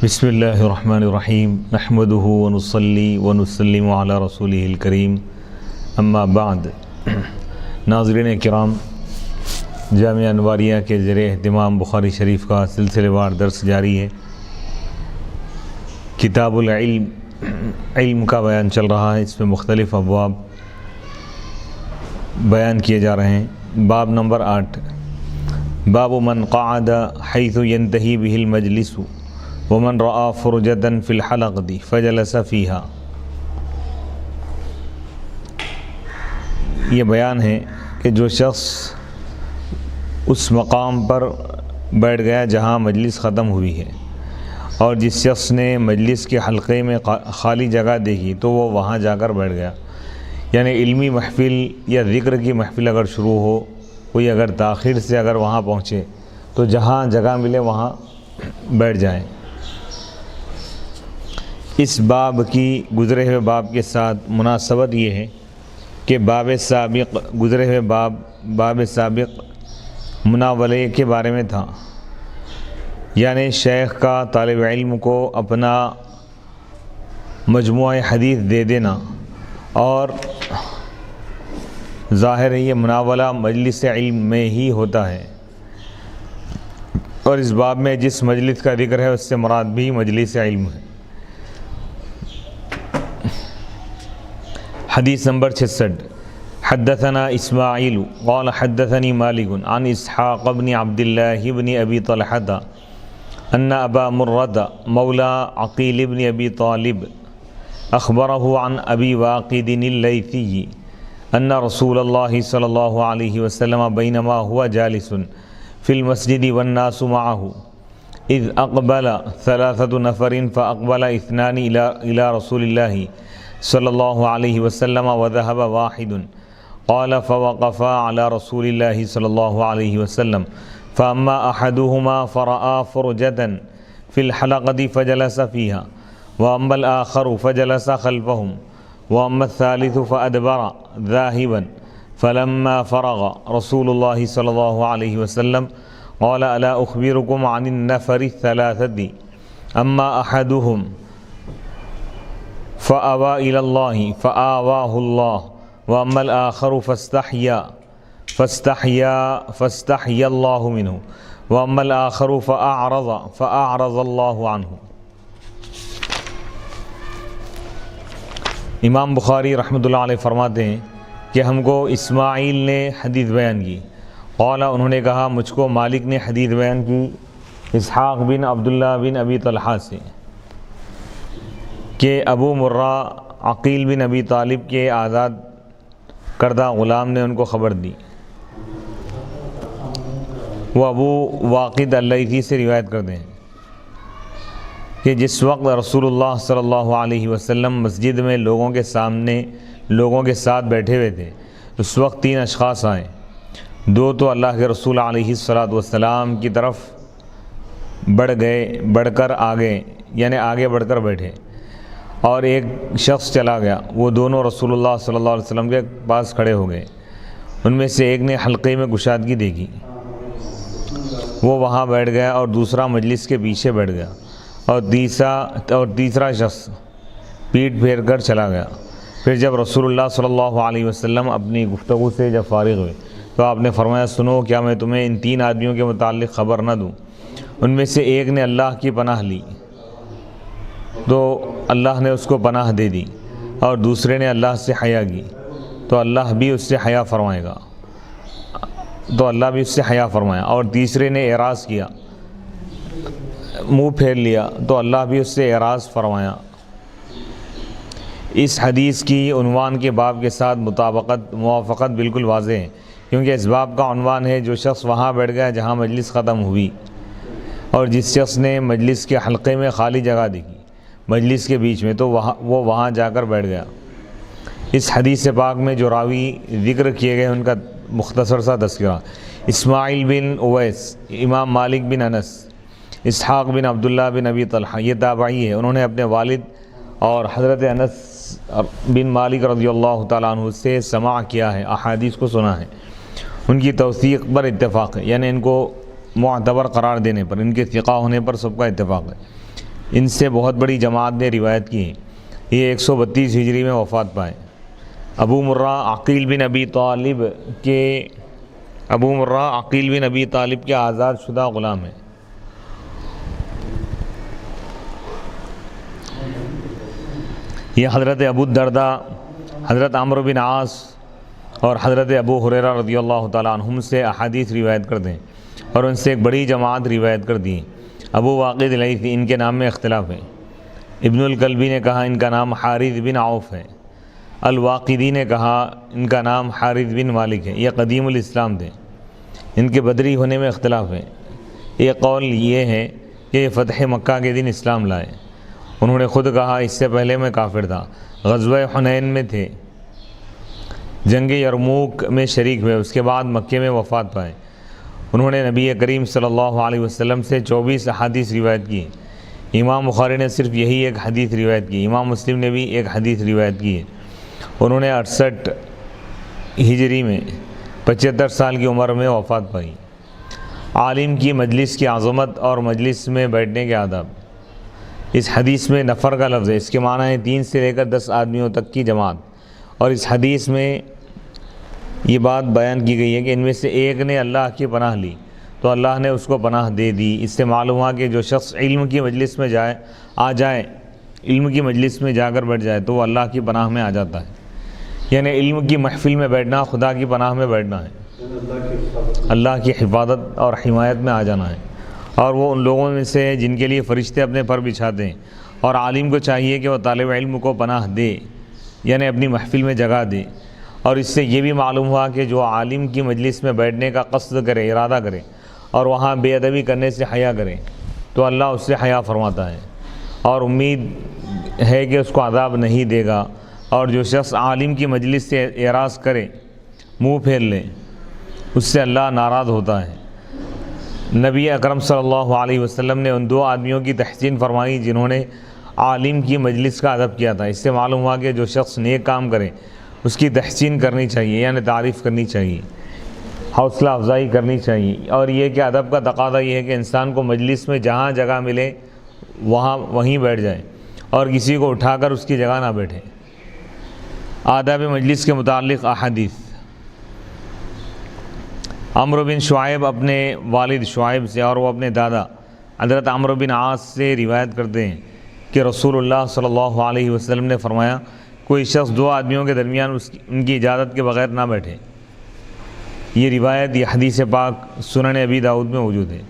بسم اللہ الرحمن الرحیم نحمده ونصلی ونسلم علی رسولہ الکریم اما بعد۔ ناظرین کرام، جامعہ انواریہ کے زیر اہتمام بخاری شریف کا سلسلے وار درس جاری ہے۔ کتاب العلم، علم کا بیان چل رہا ہے۔ اس میں مختلف ابواب بیان کیے جا رہے ہیں۔ باب نمبر 8، باب من قعد حیث ینتہی بہ المجلس ومن رأى فرجة في الحلقة فجلس فيها۔ یہ بیان ہے کہ جو شخص اس مقام پر بیٹھ گیا جہاں مجلس ختم ہوئی ہے، اور جس شخص نے مجلس کے حلقے میں خالی جگہ دیکھی تو وہ وہاں جا کر بیٹھ گیا۔ یعنی علمی محفل یا ذکر کی محفل اگر شروع ہو، کوئی اگر تاخیر سے اگر وہاں پہنچے تو جہاں جگہ ملے وہاں بیٹھ جائیں۔ اس باب کی گزرے ہوئے باب کے ساتھ مناسبت یہ ہے کہ باب سابق، گزرے ہوئے باب سابق مناولے کے بارے میں تھا، یعنی شیخ کا طالب علم کو اپنا مجموعہ حدیث دے دینا، اور ظاہر ہے یہ مناولہ مجلس علم میں ہی ہوتا ہے، اور اس باب میں جس مجلس کا ذکر ہے اس سے مراد بھی مجلس علم ہے۔ حدیث نمبر 66، حدثنا اسماعیل قال حدثني مالک عن اسحاق بن عبد الله بن ابی طلحة ان ابا مرة مولى عقیل بن ابی طالب اخبره عن ابی واقد الليثي ان رسول الله صلی اللہ علیہ وسلم بینما هو جالس في المسجد والناس معه اذ اقبل 3 نفر فاقبل 2 الى رسول الله صلی اللہ علیہ وسلم وذهب واحد قال فوقفا على رسول الله صلی اللہ علیہ وسلم فاما احدهما فرأى فرجة في الحلقة فجلس فيها واما الآخر فجلس خلفهم واما الثالث فأدبر ذاهبا فلما فرغ رسول الله صلی اللہ علیہ وسلم قال الا اخبركم عن النفر الثلاثة اما احدهم فآوى إلى الله فآواه الله وأما الآخر فاستحيا الله منه وأما الآخر فأعرض الله عنه۔ امام بخاری رحمۃ اللہ علیہ فرماتے ہیں کہ ہم کو اسماعیل نے حدیث بیان کی، قال انہوں نے کہا مجھ کو مالک نے حدیث بیان کی اسحاق بن عبداللہ بن ابی طلحہ سے کہ ابو مرہ عقیل بن ابی طالب کے آزاد کردہ غلام نے ان کو خبر دی۔ وہ ابو واقد اللیثی سے روایت کرتے ہیں کہ جس وقت رسول اللہ صلی اللہ علیہ وسلم مسجد میں لوگوں کے سامنے لوگوں کے ساتھ بیٹھے ہوئے تھے، اس وقت 3 اشخاص آئے۔ 2 تو اللہ کے رسول علیہ السلام کی طرف بڑھ کر آگے، یعنی آگے بڑھ کر بیٹھے، اور ایک شخص چلا گیا، وہ دونوں رسول اللہ صلی اللہ علیہ وسلم کے پاس کھڑے ہو گئے۔ ان میں سے ایک نے حلقے میں گشادگی دیکھی، وہ وہاں بیٹھ گیا، اور دوسرا مجلس کے پیچھے بیٹھ گیا، اور تیسرا شخص پیٹھ پھیر کر چلا گیا۔ پھر جب رسول اللہ صلی اللہ علیہ وسلم اپنی گفتگو سے جب فارغ ہوئے تو آپ نے فرمایا سنو، کیا میں تمہیں ان 3 آدمیوں کے متعلق خبر نہ دوں؟ ان میں سے ایک نے اللہ کی پناہ لی تو اللہ نے اس کو پناہ دے دی، اور دوسرے نے اللہ سے حیا کی تو اللہ بھی اس سے حیا فرمایا، اور تیسرے نے اعراض کیا، منہ پھیر لیا تو اللہ بھی اس سے اعراض فرمایا۔ اس حدیث کی عنوان کے باب کے ساتھ موافقت بالکل واضح ہے، کیونکہ اس باب کا عنوان ہے جو شخص وہاں بیٹھ گیا جہاں مجلس ختم ہوئی، اور جس شخص نے مجلس کے حلقے میں خالی جگہ دیکھی مجلس کے بیچ میں تو وہ وہاں جا کر بیٹھ گیا۔ اس حدیث پاک میں جو راوی ذکر کیے گئے ان کا مختصر سا تذکرہ: اسماعیل بن اویس، امام مالک بن انس، اسحاق بن عبداللہ بن ابی طلحہ، یہ تابعی ہے، انہوں نے اپنے والد اور حضرت انس بن مالک رضی اللہ تعالیٰ عنہ سے سماع کیا ہے، احادیث کو سنا ہے۔ ان کی توثیق پر اتفاق ہے، یعنی ان کو معتبر قرار دینے پر، ان کے ثقہ ہونے پر سب کا اتفاق ہے۔ ان سے بہت بڑی جماعت نے روایت کی ہے۔ یہ 132 ہجری میں وفات پائے۔ ابو مرہ عقیل بن ابی طالب کے آزاد شدہ غلام ہیں۔ یہ حضرت ابو الدرداء، حضرت عمرو بن عاص اور حضرت ابو ہریرہ رضی اللہ تعالیٰ عنہم سے احادیث روایت کرتے ہیں اور ان سے ایک بڑی جماعت روایت کرتی ہے۔ ابو واقد لیثی، ان کے نام میں اختلاف ہے۔ ابن الکلبی نے کہا ان کا نام حارث بن عوف ہے۔ الواقدی نے کہا ان کا نام حارث بن مالک ہے، یہ قدیم الاسلام تھے۔ ان کے بدری ہونے میں اختلاف ہے۔ ایک قول یہ ہے کہ یہ فتح مکہ کے دن اسلام لائے۔ انہوں نے خود کہا اس سے پہلے میں کافر تھا، غزوہ حنین میں تھے، جنگ یرموک میں شریک ہوئے، اس کے بعد مکے میں وفات پائے۔ انہوں نے نبی کریم صلی اللہ علیہ وسلم سے 24 احادیث روایت کی۔ امام بخاری نے صرف یہی ایک حدیث روایت کی، امام مسلم نے بھی ایک حدیث روایت کی ہے۔ انہوں نے 68 ہجری میں 75 سال کی عمر میں وفات پائی۔ عالم کی مجلس کی عظمت اور مجلس میں بیٹھنے کے آداب۔ اس حدیث میں نفر کا لفظ ہے، اس کے معنی ہے 3 سے لے کر 10 آدمیوں تک کی جماعت، اور اس حدیث میں یہ بات بیان کی گئی ہے کہ ان میں سے ایک نے اللہ کی پناہ لی تو اللہ نے اس کو پناہ دے دی۔ اس سے معلوم ہوا کہ جو شخص علم کی مجلس میں علم کی مجلس میں جا کر بیٹھ جائے تو وہ اللہ کی پناہ میں آ جاتا ہے، یعنی علم کی محفل میں بیٹھنا خدا کی پناہ میں بیٹھنا ہے، اللہ کی حفاظت اور حمایت میں آ جانا ہے۔ اور وہ ان لوگوں میں سے جن کے لیے فرشتے اپنے پر بچھاتے ہیں، اور عالم کو چاہیے کہ وہ طالب علم کو پناہ دے، یعنی اپنی محفل میں جگہ دے۔ اور اس سے یہ بھی معلوم ہوا کہ جو عالم کی مجلس میں بیٹھنے کا قصد کرے، ارادہ کرے، اور وہاں بے ادبی کرنے سے حیا کرے تو اللہ اس سے حیا فرماتا ہے اور امید ہے کہ اس کو عذاب نہیں دے گا۔ اور جو شخص عالم کی مجلس سے اعراض کرے، منہ پھیر لے، اس سے اللہ ناراض ہوتا ہے۔ نبی اکرم صلی اللہ علیہ وسلم نے ان 2 آدمیوں کی تحسین فرمائی جنہوں نے عالم کی مجلس کا ادب کیا تھا۔ اس سے معلوم ہوا کہ جو شخص نیک کام کرے اس کی تحسین کرنی چاہیے، یعنی تعریف کرنی چاہیے، حوصلہ افزائی کرنی چاہیے۔ اور یہ کہ ادب کا تقاضا یہ ہے کہ انسان کو مجلس میں جہاں جگہ ملے وہیں بیٹھ جائے اور کسی کو اٹھا کر اس کی جگہ نہ بیٹھے۔ آداب مجلس کے متعلق احادیث۔ عمرو بن شعیب اپنے والد شعیب سے اور وہ اپنے دادا حضرت عمرو بن عاص سے روایت کرتے ہیں کہ رسول اللہ صلی اللہ علیہ وسلم نے فرمایا کوئی شخص 2 آدمیوں کے درمیان ان کی اجازت کے بغیر نہ بیٹھے۔ یہ روایت، یہ حدیث پاک سنن ابی داؤد میں موجود ہے،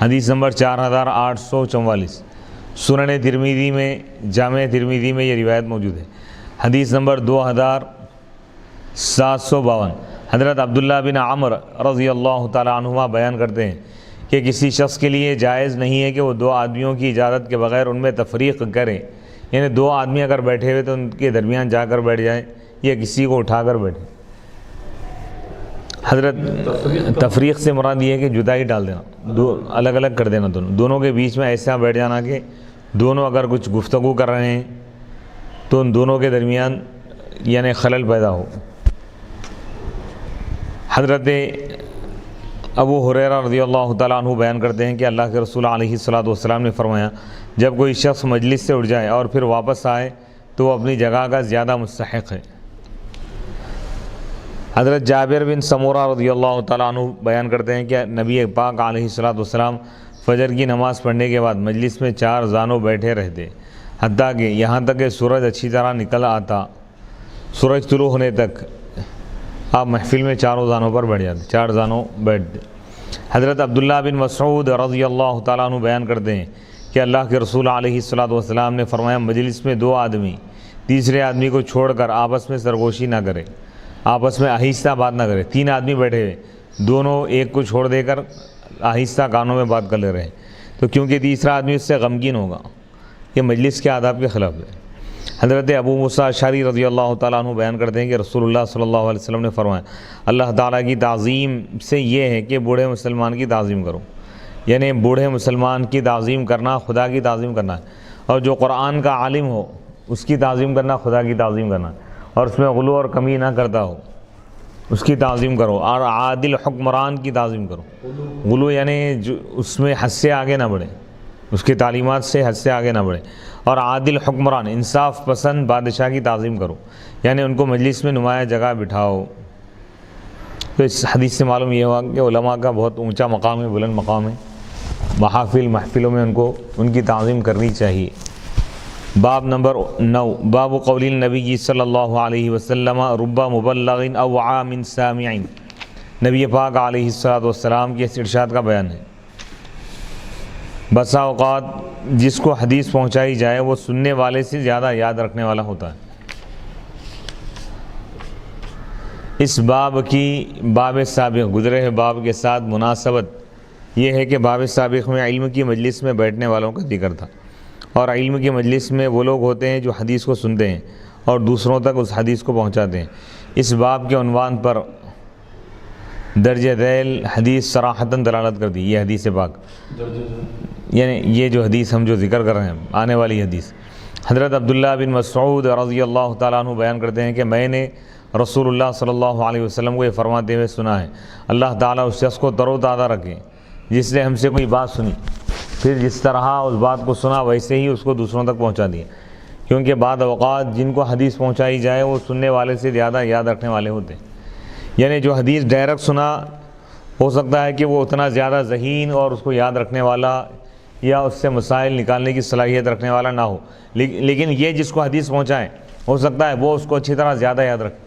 حدیث نمبر 4844۔ سنن ترمذی میں، جامع ترمذی میں یہ روایت موجود ہے، حدیث نمبر 2752۔ حضرت عبداللہ بن عمر رضی اللہ تعالیٰ عنہما بیان کرتے ہیں کہ کسی شخص کے لیے جائز نہیں ہے کہ وہ 2 آدمیوں کی اجازت کے بغیر ان میں تفریق کرے، یعنی 2 آدمی اگر بیٹھے ہوئے تو ان کے درمیان جا کر بیٹھ جائے یا کسی کو اٹھا کر بیٹھے۔ حضرت تفریق سے مراد یہ ہے کہ جدائی ڈال دینا، الگ الگ کر دینا، دونوں کے بیچ میں ایسا بیٹھ جانا کہ دونوں اگر کچھ گفتگو کر رہے ہیں تو ان دونوں کے درمیان یعنی خلل پیدا ہو۔ حضرت ابو ہریرہ رضی اللہ تعالیٰ عنہ بیان کرتے ہیں کہ اللہ کے رسول علیہ الصلاۃ نے فرمایا جب کوئی شخص مجلس سے اٹھ جائے اور پھر واپس آئے تو وہ اپنی جگہ کا زیادہ مستحق ہے۔ حضرت جابر بن سمورہ رضی اللہ تعالیٰ عنہ بیان کرتے ہیں کہ نبی پاک علیہ الصلاۃ فجر کی نماز پڑھنے کے بعد مجلس میں 4 زانوں بیٹھے رہتے، حتیٰ کہ یہاں تک کہ سورج اچھی طرح نکل آتا، سورج طلوع ہونے تک آپ محفل میں 4 زانوں پر بیٹھ جاتے، 4 زانوں بیٹھتے۔ حضرت عبداللہ بن مسعود رضی اللہ تعالیٰ عنہ بیان کرتے ہیں کہ اللہ کے رسول علیہ الصلاۃ نے فرمایا مجلس میں 2 آدمی تیسرے آدمی کو چھوڑ کر آپس میں سرگوشی نہ کرے، آپس میں آہستہ بات نہ کرے۔ 3 آدمی بیٹھے ہوئے، دونوں ایک کو چھوڑ دے کر آہستہ کانوں میں بات کر لے رہے ہیں تو کیونکہ تیسرا آدمی اس سے غمگین ہوگا، یہ مجلس کے آداب کے خلاف ہے۔ حضرت ابو موسیٰ اشعری رضی اللہ تعالیٰ عنہ بیان کرتے ہیں کہ رسول اللہ صلی اللہ علیہ وسلم نے فرمایا اللہ تعالیٰ کی تعظیم سے یہ ہے کہ بوڑھے مسلمان کی تعظیم کرو، یعنی بوڑھے مسلمان کی تعظیم کرنا خدا کی تعظیم کرنا ہے، اور جو قرآن کا عالم ہو اس کی تعظیم کرنا خدا کی تعظیم کرنا ہے، اور اس میں غلو اور کمی نہ کرتا ہو اس کی تعظیم کرو، اور عادل حکمران کی تعظیم کرو۔ غلو یعنی جو اس میں حد سے آگے نہ بڑھے، اس کی تعلیمات سے حد سے آگے نہ بڑھے. اور عادل حکمران، انصاف پسند بادشاہ کی تعظیم کرو، یعنی ان کو مجلس میں نمایاں جگہ بٹھاؤ. تو اس حدیث سے معلوم یہ ہوا کہ علماء کا بہت اونچا مقام ہے، بلند مقام ہے، محفلوں میں ان کی تعظیم کرنی چاہیے. باب نمبر 9، باب قول النبی صلی اللہ علیہ وسلم رب مبلغ اوعى من سامع. نبی پاک علیہ الصلوۃ والسلام کے اس ارشاد کا بیان ہے، بسا اوقات جس کو حدیث پہنچائی جائے وہ سننے والے سے زیادہ یاد رکھنے والا ہوتا ہے. اس باب کی باب سابق گزرے ہوئے باب کے ساتھ مناسبت یہ ہے کہ باب سابق میں علم کی مجلس میں بیٹھنے والوں کا ذکر تھا، اور علم کی مجلس میں وہ لوگ ہوتے ہیں جو حدیث کو سنتے ہیں اور دوسروں تک اس حدیث کو پہنچاتے ہیں. اس باب کے عنوان پر درج ذیل حدیث صراحتاً دلالت کر دی. یہ حدیث پاک یعنی یہ جو حدیث ہم جو ذکر کر رہے ہیں آنے والی حدیث، حضرت عبداللہ بن مسعود رضی اللہ تعالیٰ عنہ بیان کرتے ہیں کہ میں نے رسول اللہ صلی اللہ علیہ وسلم کو یہ فرماتے ہوئے سنا ہے، اللہ تعالیٰ اس شخص کو تر و تازہ رکھے جس نے ہم سے کوئی بات سنی، پھر جس طرح اس بات کو سنا ویسے ہی اس کو دوسروں تک پہنچا دیا. کیونکہ بعض اوقات جن کو حدیث پہنچائی جائے وہ سننے والے سے زیادہ یاد رکھنے والے ہوتے ہیں. یعنی جو حدیث ڈائریکٹ سنا ہو سکتا ہے کہ وہ اتنا زیادہ ذہین اور اس کو یاد رکھنے والا یا اس سے مسائل نکالنے کی صلاحیت رکھنے والا نہ ہو، لیکن یہ جس کو حدیث پہنچائے ہو سکتا ہے وہ اس کو اچھی طرح زیادہ یاد رکھے.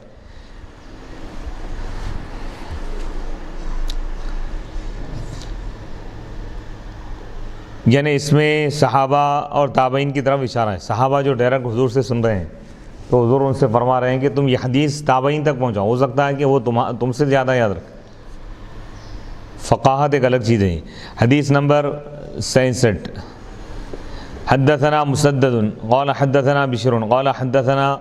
یعنی اس میں صحابہ اور تابعین کی طرف اشارہ ہے. صحابہ جو ڈائریکٹ حضور سے سن رہے ہیں تو حضور ان سے فرما رہے ہیں کہ تم یہ حدیث تابعین تک پہنچاؤ، ہو سکتا ہے کہ وہ تم سے زیادہ یاد رکھے. فقاہت ایک الگ چیز ہے. حدیث نمبر 66، حدثنا مسدد قال حدثنا بشر قال حدثنا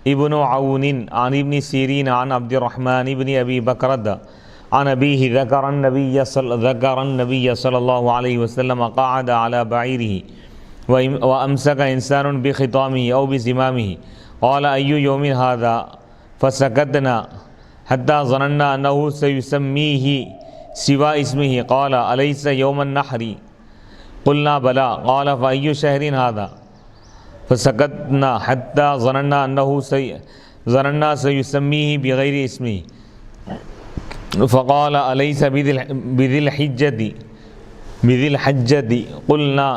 ابن عون عن ابن سیرین عن عبد الرحمن بن ابی بکرۃ عن ابیہ ذکر النبی صلی اللہ علیہ وسلم قعد على بعیرہ وامسک انسان بخطامہ او بزمامہ قال ای یوم ھذا فسکتنا حتی ظننا انہ سیسمیہ سوا اسمہ قال الیس یوم النحر قلنا بلا قال فای شہر ھذا فسکتنا حتی ظننا انہ سیسمیہ بغیر اسمہ فقال الیس بذی الحجۃ قلنا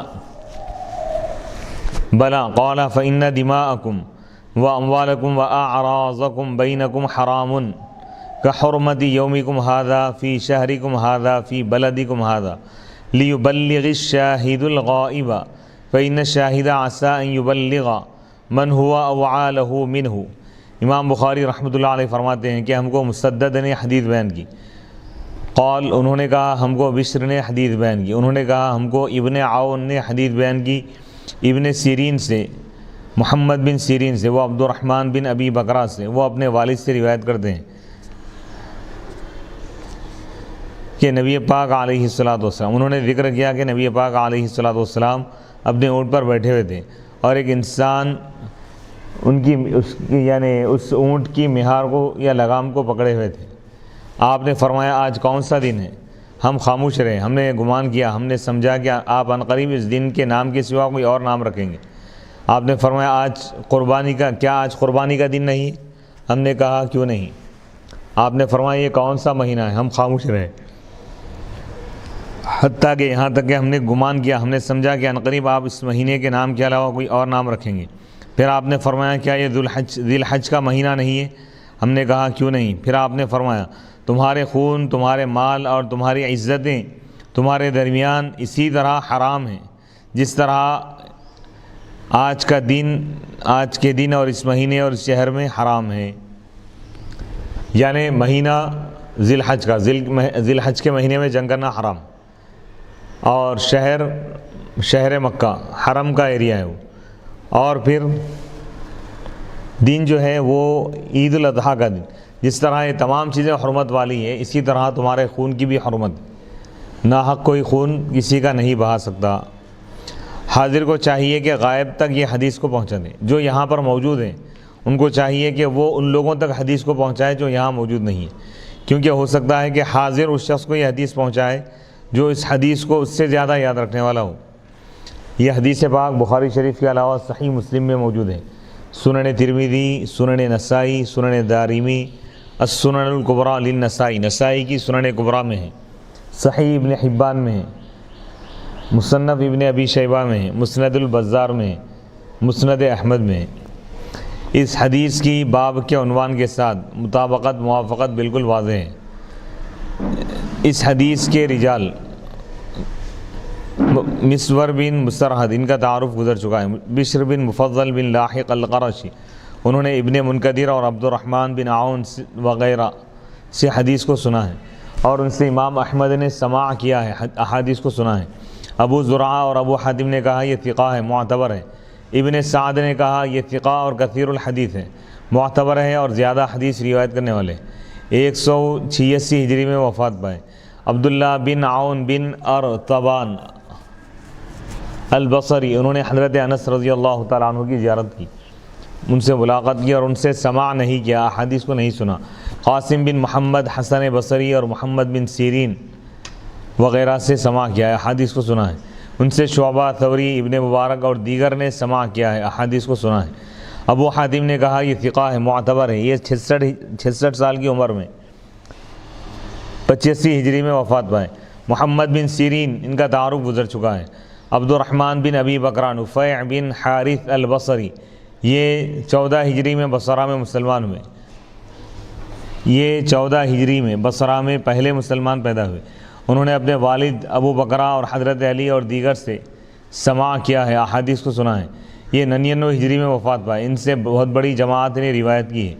بلا قال فإن دماءکم واموالکم واعراضکم بینکم حرام كحرمة يومكم هذا في شهركم هذا في بلدكم هذا ليبلغ الشاهد الغائب فإن الشاهد عسى أن يبلغ من هو أوعى له منه. امام بخاری رحمۃ اللہ علیہ فرماتے ہیں کہ ہم کو مسدد نے حدیث بیان کی. قال انہوں نے کہا ہم کو بشر نے حدیث بیان کی. انہوں نے کہا ہم کو ابن عون نے حدیث بیان کی ابن سیرین سے، محمد بن سیرین سے، وہ عبد الرحمن بن ابی بکرہ سے، وہ اپنے والد سے روایت کرتے ہیں کہ نبی پاک علیہ الصلوۃ والسلام، انہوں نے ذکر کیا کہ نبی پاک علیہ الصلوۃ والسلام اپنے اونٹ پر بیٹھے ہوئے تھے اور ایک انسان یعنی اس اونٹ کی مہار کو یا لگام کو پکڑے ہوئے تھے. آپ نے فرمایا آج کون سا دن ہے؟ ہم خاموش رہے، ہم نے گمان کیا، ہم نے سمجھا کہ آپ عنقریب اس دن کے نام کے سوا کوئی اور نام رکھیں گے. آپ نے فرمایا آج قربانی کا دن نہیں؟ ہم نے کہا کیوں نہیں؟ آپ نے فرمایا یہ کون سا مہینہ ہے؟ ہم خاموش رہے، حتیٰ کہ یہاں تک کہ ہم نے گمان کیا، ہم نے سمجھا کہ عنقریب آپ اس مہینے کے نام کے علاوہ کوئی اور نام رکھیں گے. پھر آپ نے فرمایا کیا یہ ذی الحج کا مہینہ نہیں ہے؟ ہم نے کہا کیوں نہیں؟ پھر آپ نے فرمایا تمہارے خون، تمہارے مال اور تمہاری عزتیں تمہارے درمیان اسی طرح حرام ہیں جس طرح آج کے دن اور اس مہینے اور اس شہر میں حرام ہے. یعنی مہینہ ذی الحج کا، ذی الحج کے مہینے میں جنگ کرنا حرام، اور شہر مکہ حرم کا ایریا ہے وہ. اور پھر دن جو ہے وہ عید الاضحیٰ کا دن. جس طرح یہ تمام چیزیں حرمت والی ہیں اسی طرح تمہارے خون کی بھی حرمت. ناحق کوئی خون کسی کا نہیں بہا سکتا. حاضر کو چاہیے کہ غائب تک یہ حدیث کو پہنچا دیں. جو یہاں پر موجود ہیں ان کو چاہیے کہ وہ ان لوگوں تک حدیث کو پہنچائے جو یہاں موجود نہیں ہیں، کیونکہ ہو سکتا ہے کہ حاضر اس شخص کو یہ حدیث پہنچائے جو اس حدیث کو اس سے زیادہ یاد رکھنے والا ہو. یہ حدیث پاک بخاری شریف کے علاوہ صحیح مسلم میں موجود ہے، سنن ترمذی، سنن نسائی، سنن دارمی، السنن الکبریٰ للنسائی، نسائی کی سنن کبریٰ میں ہے، صحیح ابن حبان میں ہے، مصنف ابن ابی شیبہ میں ہے، مسند البزار میں ہے، مسند احمد میں ہے۔ اس حدیث کی باب کے عنوان کے ساتھ مطابقت موافقت بالکل واضح ہے۔ اس حدیث کے رجال مسور بن مسرحد، ان کا تعارف گزر چکا ہے، بشر بن مفضل بن لاحق القرشی، انہوں نے ابن منکدر اور عبد الرحمن بن عون وغیرہ سے حدیث کو سنا ہے، اور ان سے امام احمد نے سماع کیا ہے، احادیث کو سنا ہے۔ ابو زرعہ اور ابو حاتم نے کہا یہ ثقہ ہے، معتبر ہے۔ ابن سعد نے کہا یہ ثقہ اور کثیر الحدیث ہے، معتبر ہے اور زیادہ حدیث روایت کرنے والے۔ 186 ہجری میں وفات پائے۔ عبداللہ بن عون بن ارطبان البصری، انہوں نے حضرت انس رضی اللہ تعالیٰ عنہ کی زیارت کی، ان سے ملاقات کی اور ان سے سماع نہیں کیا، احادیث کو نہیں سنا۔ قاسم بن محمد حسن بصری اور محمد بن سیرین وغیرہ سے سماع کیا ہے، احادیث کو سنا ہے۔ ان سے شعبہ، ثوری، ابن مبارک اور دیگر نے سماع کیا ہے، احادیث کو سنا ہے۔ ابو حاتم نے کہا یہ ثقہ ہے، معتبر ہے۔ یہ 66 سال کی عمر میں 85 ہجری میں وفات پائے۔ محمد بن سیرین، ان کا تعارف گزر چکا ہے۔ عبد الرحمن بن ابی بکر نفیع بن حارث البصری، یہ 14 ہجری میں بصرہ میں مسلمان ہوئے۔ یہ 14 ہجری میں بصرہ میں پہلے مسلمان پیدا ہوئے۔ انہوں نے اپنے والد ابو بکرہ اور حضرت علی اور دیگر سے سماع کیا ہے، احادیث کو سنا ہے۔ یہ 99 ہجری میں وفات پائے۔ ان سے بہت بڑی جماعت نے روایت کی ہے۔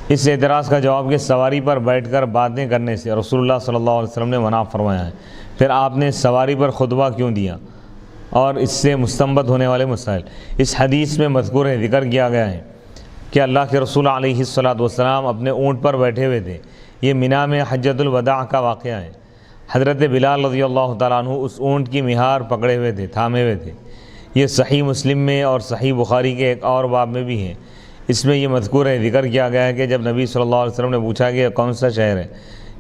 اس اعتراض کا جواب کہ سواری پر بیٹھ کر باتیں کرنے سے رسول اللہ صلی اللہ علیہ وسلم نے منع فرمایا ہے، پھر آپ نے سواری پر خطبہ کیوں دیا، اور اس سے مستنبط ہونے والے مسائل۔ اس حدیث میں مذکور ہے، ذکر کیا گیا ہے کہ اللہ کے رسول علیہ الصلاۃ اپنے اونٹ پر بیٹھے ہوئے تھے۔ یہ منی میں حجۃ الوداع کا واقعہ ہے۔ حضرت بلال رضی اللہ تعالیٰ عنہ اس اونٹ کی مہار پکڑے ہوئے تھے، تھامے ہوئے تھے۔ یہ صحیح مسلم میں اور صحیح بخاری کے ایک اور باب میں بھی ہے۔ اس میں یہ مذکور ہے، ذکر کیا گیا ہے کہ جب نبی صلی اللہ علیہ وسلم نے پوچھا کہ یہ کون سا شہر ہے،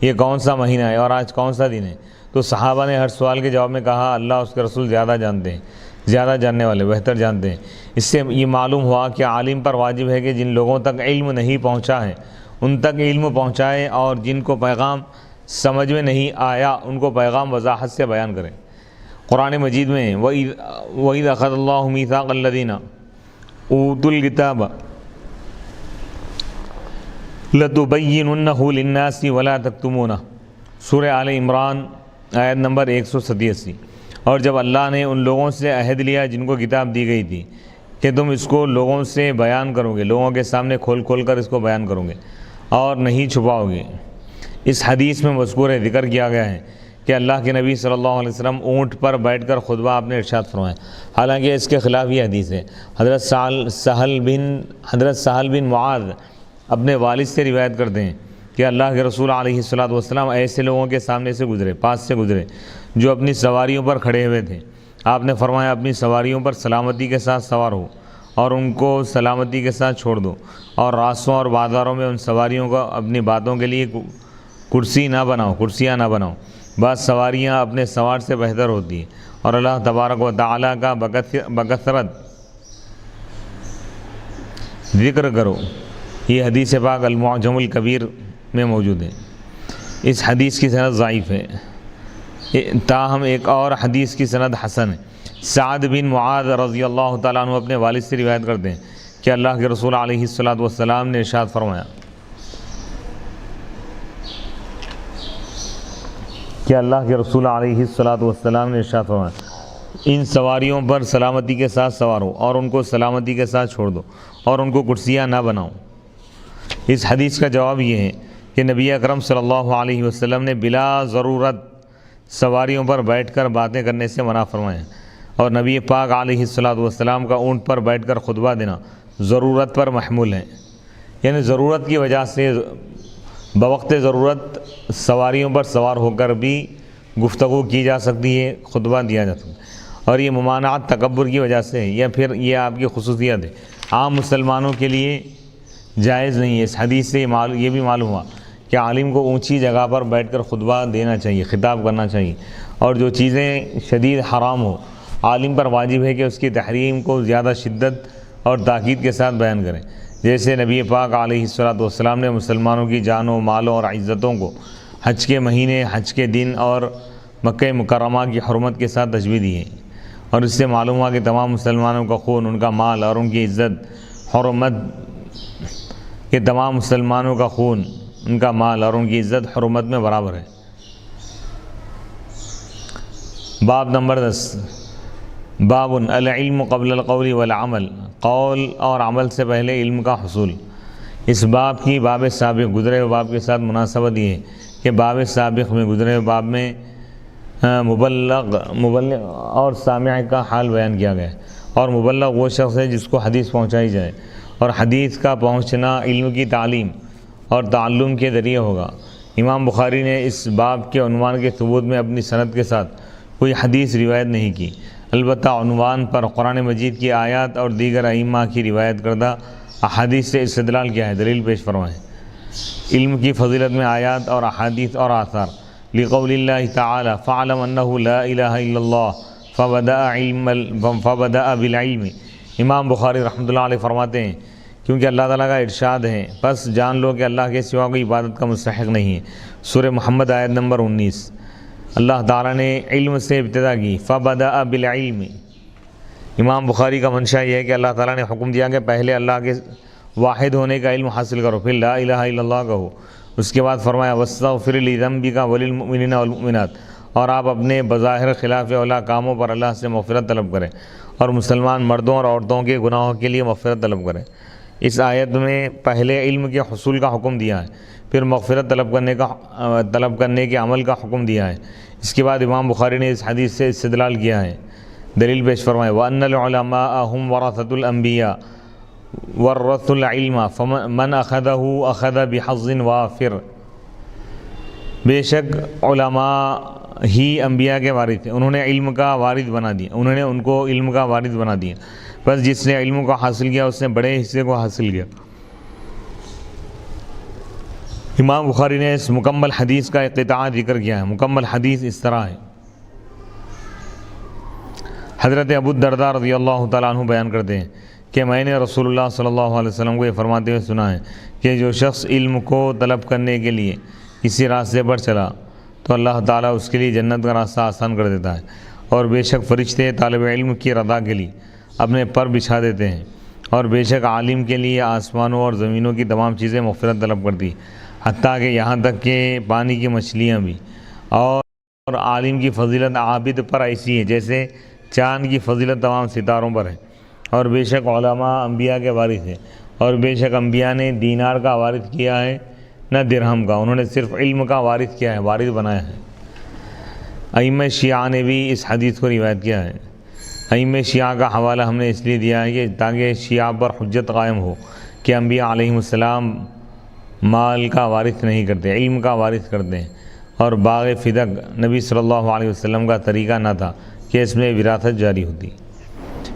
یہ کون سا مہینہ ہے اور آج کون سا دن ہے، تو صحابہ نے ہر سوال کے جواب میں کہا اللہ اس کے رسول زیادہ جانتے ہیں، زیادہ جاننے والے، بہتر جانتے ہیں۔ اس سے یہ معلوم ہوا کہ عالم پر واجب ہے کہ جن لوگوں تک علم نہیں پہنچا ہے ان تک علم پہنچائے، اور جن کو پیغام سمجھ میں نہیں آیا ان کو پیغام وضاحت سے بیان کریں۔ قرآن مجید میں وَإِذْ أَخَذَ اللَّهُ مِيثَاقَ الَّذِينَ أُوتُوا الْكِتَابَ لَتُبَيِّنُنَّهُ لِلنَّاسِ وَلَا تَكْتُمُونَهُ، سورہ آل عمران آیت نمبر 187۔ اور جب اللہ نے ان لوگوں سے عہد لیا جن کو کتاب دی گئی تھی کہ تم اس کو لوگوں سے بیان کرو گے، لوگوں کے سامنے کھول کھول کر اس کو بیان کرو گے اور نہیں چھپاؤ گے۔ اس حدیث میں مذکور ہے، ذکر کیا گیا ہے کہ اللہ کے نبی صلی اللہ علیہ وسلم اونٹ پر بیٹھ کر خطبہ آپ نے ارشاد فرمایا، حالانکہ اس کے خلاف یہ حدیث ہے۔ حضرت سہل بن معاذ اپنے والد سے روایت کرتے ہیں کہ اللہ کے رسول علیہ الصلوۃ ایسے لوگوں کے سامنے سے گزرے، پاس سے گزرے جو اپنی سواریوں پر کھڑے ہوئے تھے۔ آپ نے فرمایا اپنی سواریوں پر سلامتی کے ساتھ سوار ہو اور ان کو سلامتی کے ساتھ چھوڑ دو، اور راستوں اور بازاروں میں ان سواریوں کو اپنی باتوں کے لیے کرسیاں نہ بناؤ۔ بعض سواریاں اپنے سوار سے بہتر ہوتی ہیں، اور اللہ تبارک و تعالیٰ کا بکثرت ذکر کرو۔ یہ حدیث پاک المعجم الکبیر میں موجود ہے۔ اس حدیث کی سند ضعیف ہے، تاہم ایک اور حدیث کی سند حسن ہے۔ سعد بن معاذ رضی اللہ تعالیٰ عنہ اپنے والد سے روایت کرتے ہیں کہ اللہ کے رسول علیہ الصلوۃ نے ارشاد فرمایا ان سواریوں پر سلامتی کے ساتھ سوار ہو اور ان کو سلامتی کے ساتھ چھوڑ دو، اور ان کو کرسیاں نہ بناؤ۔ اس حدیث کا جواب یہ ہے کہ نبی اکرم صلی اللہ علیہ وسلم نے بلا ضرورت سواریوں پر بیٹھ کر باتیں کرنے سے منع فرمایا، اور نبی پاک علیہ السلام کا اونٹ پر بیٹھ کر خطبہ دینا ضرورت پر محمول ہے، یعنی ضرورت کی وجہ سے بوقت ضرورت سواریوں پر سوار ہو کر بھی گفتگو کی جا سکتی ہے، خطبہ دیا جا سکتا ہے، اور یہ ممانعت تکبر کی وجہ سے ہے، یا پھر یہ آپ کی خصوصیت ہے، عام مسلمانوں کے لیے جائز نہیں ہے۔ اس حدیث سے یہ بھی معلوم ہوا کہ عالم کو اونچی جگہ پر بیٹھ کر خطبہ دینا چاہیے، خطاب کرنا چاہیے، اور جو چیزیں شدید حرام ہو عالم پر واجب ہے کہ اس کی تحریم کو زیادہ شدت اور تاکید کے ساتھ بیان کریں، جیسے نبی پاک علیہ الصلوۃ والسلام نے مسلمانوں کی جانوں، مالوں اور عزتوں کو حج کے مہینے، حج کے دن اور مکہ مکرمہ کی حرمت کے ساتھ تشبیہ دی ہے، اور اس سے معلوم ہوا کہ تمام مسلمانوں کا خون، ان کا مال اور ان کی عزت حرمت کہ تمام مسلمانوں کا خون، ان کا مال اور ان کی عزت حرمت میں برابر ہے۔ باب نمبر 10، باب العلم قبل القول والعمل، قول اور عمل سے پہلے علم کا حصول۔ اس باب کی باب سابق گزرے ہوئے باب کے ساتھ مناسبت یہ ہے کہ باب سابق میں گزرے ہوئے باب میں مبلغ اور سامع کا حال بیان کیا گیا ہے، اور مبلغ وہ شخص ہے جس کو حدیث پہنچائی جائے، اور حدیث کا پہنچنا علم کی تعلیم اور تعلم کے ذریعے ہوگا۔ امام بخاری نے اس باب کے عنوان کے ثبوت میں اپنی سند کے ساتھ کوئی حدیث روایت نہیں کی، البتہ عنوان پر قرآن مجید کی آیات اور دیگر ائمہ کی روایت کردہ احادیث سے استدلال کیا ہے۔ دلیل پیش فرمائیں۔ علم کی فضیلت میں آیات اور احادیث اور آثار، لقول اللہ تعالی فاعلم انہ لا الہ الا اللہ فبدأ بالعلم۔ امام بخاری رحمۃ اللہ علیہ فرماتے ہیں کیونکہ اللہ تعالیٰ کا ارشاد ہے، پس جان لو کہ اللہ کے سوا کوئی عبادت کا مستحق نہیں ہے۔ سورہ محمد آیت نمبر 19۔ اللہ تعالیٰ نے علم سے ابتدا کی، فبدأ بالعلم۔ امام بخاری کا منشا یہ ہے کہ اللہ تعالیٰ نے حکم دیا کہ پہلے اللہ کے واحد ہونے کا علم حاصل کرو، پھر لا الہ الا اللہ کہو۔ اس کے بعد فرمایا واستغفر لذنبک وللمؤمنین والمؤمنات، اور آپ اپنے بظاہر خلاف اولا کاموں پر اللہ سے مغفرت طلب کریں، اور مسلمان مردوں اور عورتوں کے گناہوں کے لیے مغفرت طلب کریں۔ اس آیت میں پہلے علم کے حصول کا حکم دیا ہے، پھر مغفرت طلب کرنے کے عمل کا حکم دیا ہے۔ اس کے بعد امام بخاری نے اس حدیث سے استدلال کیا ہے۔ دلیل پیش فرمائے وَأَنَّ الْعُلَمَاءَ هُمْ وَرَثَةُ الْأَنْبِيَاءِ وَرَثُوا الْعِلْمَ فَمَنْ أَخَذَهُ أَخَذَ بِحَظٍّ وَافِرٍ۔ بے شک علماء ہی انبیاء کے وارث ہیں، انہوں نے علم کا وارث بنا دیا، انہوں نے ان کو علم کا وارث بنا دیا، بس جس نے علم کو حاصل کیا اس نے بڑے حصے کو حاصل کیا۔ امام بخاری نے اس مکمل حدیث کا اقتطاع ذکر کیا ہے۔ مکمل حدیث اس طرح ہے۔ حضرت ابو الدرداء رضی اللہ تعالیٰ عنہ بیان کرتے ہیں کہ میں نے رسول اللہ صلی اللہ علیہ وسلم کو یہ فرماتے ہوئے سنا ہے کہ جو شخص علم کو طلب کرنے کے لیے کسی راستے پر چلا تو اللہ تعالیٰ اس کے لیے جنت کا راستہ آسان کر دیتا ہے، اور بے شک فرشتے طالب علم کی رضا کے لیے اپنے پر بچھا دیتے ہیں، اور بے شک عالم کے لیے آسمانوں اور زمینوں کی تمام چیزیں مغفرت طلب کرتی، حتیٰ کہ یہاں تک کہ پانی کی مچھلیاں بھی۔ اور عالم کی فضیلت عابد پر ایسی ہے جیسے چاند کی فضیلت تمام ستاروں پر ہے۔ اور بے شک علماء انبیاء کے وارث ہیں، اور بے شک انبیاء نے دینار کا وارث کیا ہے نہ درہم کا، انہوں نے صرف علم کا وارث کیا ہے، وارث بنایا ہے۔ ائمہ شیعہ نے بھی اس حدیث کو روایت کیا ہے۔ ائمہ شیعہ کا حوالہ ہم نے اس لیے دیا ہے کہ تاکہ شیعہ پر حجت قائم ہو کہ انبیاء علیہم السلام مال کا وارث نہیں کرتے، علم کا وارث کرتے ہیں، اور باغ فدق نبی صلی اللہ علیہ وسلم کا طریقہ نہ تھا کہ اس میں وراثت جاری ہوتی۔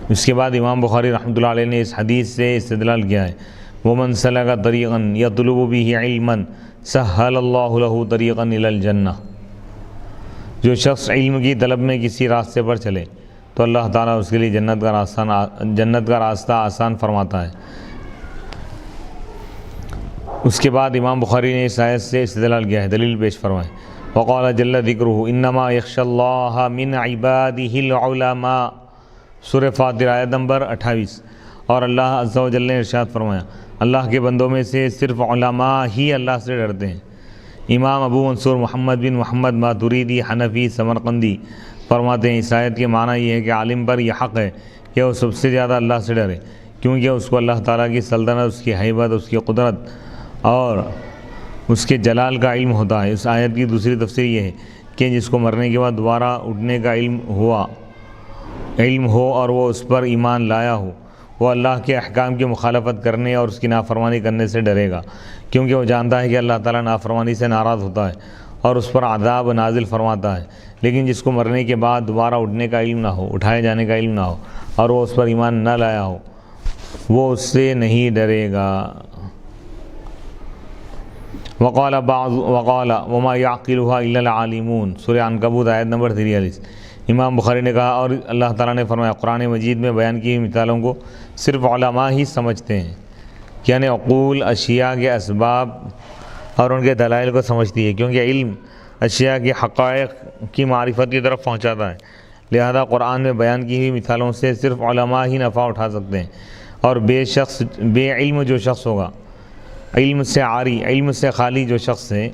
اس کے بعد امام بخاری رحمۃ اللہ علیہ نے اس حدیث سے استدلال کیا ہے وَمَنْ سَلَكَ طَرِيقًا يَطْلُبُ بِهِ عِلْمًا سَهَّلَ اللَّهُ لَهُ طَرِيقًا إِلَى الْجَنَّةِ۔ جو شخص علم کی طلب میں کسی راستے پر چلے تو اللہ تعالیٰ اس کے لیے جنت کا راستہ آسان فرماتا ہے۔ اس کے بعد امام بخاری نے اس آیت سے استدلال کیا ہے۔ دلیل پیش فرمائیں وقال جل ذکرہ انما یخشی اللہ من عبادہ العلماء، سورہ فاطر آیت نمبر 28۔ اور اللہ عز و جل نے ارشاد فرمایا اللہ کے بندوں میں سے صرف علماء ہی اللہ سے ڈرتے ہیں۔ امام ابو منصور محمد بن محمد ماتوریدی حنفی سمرقندی فرماتے ہیں اس آیت کے معنی یہ ہے کہ عالم پر یہ حق ہے کہ وہ سب سے زیادہ اللہ سے ڈرے، کیونکہ اس کو اللہ تعالیٰ کی سلطنت، اس کی ہیبت، اس کی قدرت اور اس کے جلال کا علم ہوتا ہے۔ اس آیت کی دوسری تفسیر یہ ہے کہ جس کو مرنے کے بعد دوبارہ اٹھنے کا علم ہو اور وہ اس پر ایمان لایا ہو، وہ اللہ کے احکام کی مخالفت کرنے اور اس کی نافرمانی کرنے سے ڈرے گا، کیونکہ وہ جانتا ہے کہ اللہ تعالیٰ نافرمانی سے ناراض ہوتا ہے اور اس پر عذاب نازل فرماتا ہے۔ لیکن جس کو مرنے کے بعد دوبارہ اٹھنے کا علم نہ ہو، اٹھائے جانے کا علم نہ ہو، اور وہ اس پر ایمان نہ لایا ہو، وہ اس سے نہیں ڈرے گا۔ وقال وما يعقلها الا العالمون، سورہ عنکبوت آیت نمبر 43۔ امام بخاری نے کہا اور اللہ تعالیٰ نے فرمایا قرآن مجید میں بیان کی مثالوں کو صرف علماء ہی سمجھتے ہیں، یعنی عقول اشیاء کے اسباب اور ان کے دلائل کو سمجھتی ہے، کیونکہ علم اشیاء کے حقائق کی معرفت کی طرف پہنچاتا ہے، لہذا قرآن میں بیان کی ہوئی مثالوں سے صرف علماء ہی نفع اٹھا سکتے ہیں، اور بے علم جو شخص ہوگا، علم سے عاری، علم سے خالی جو شخص ہے،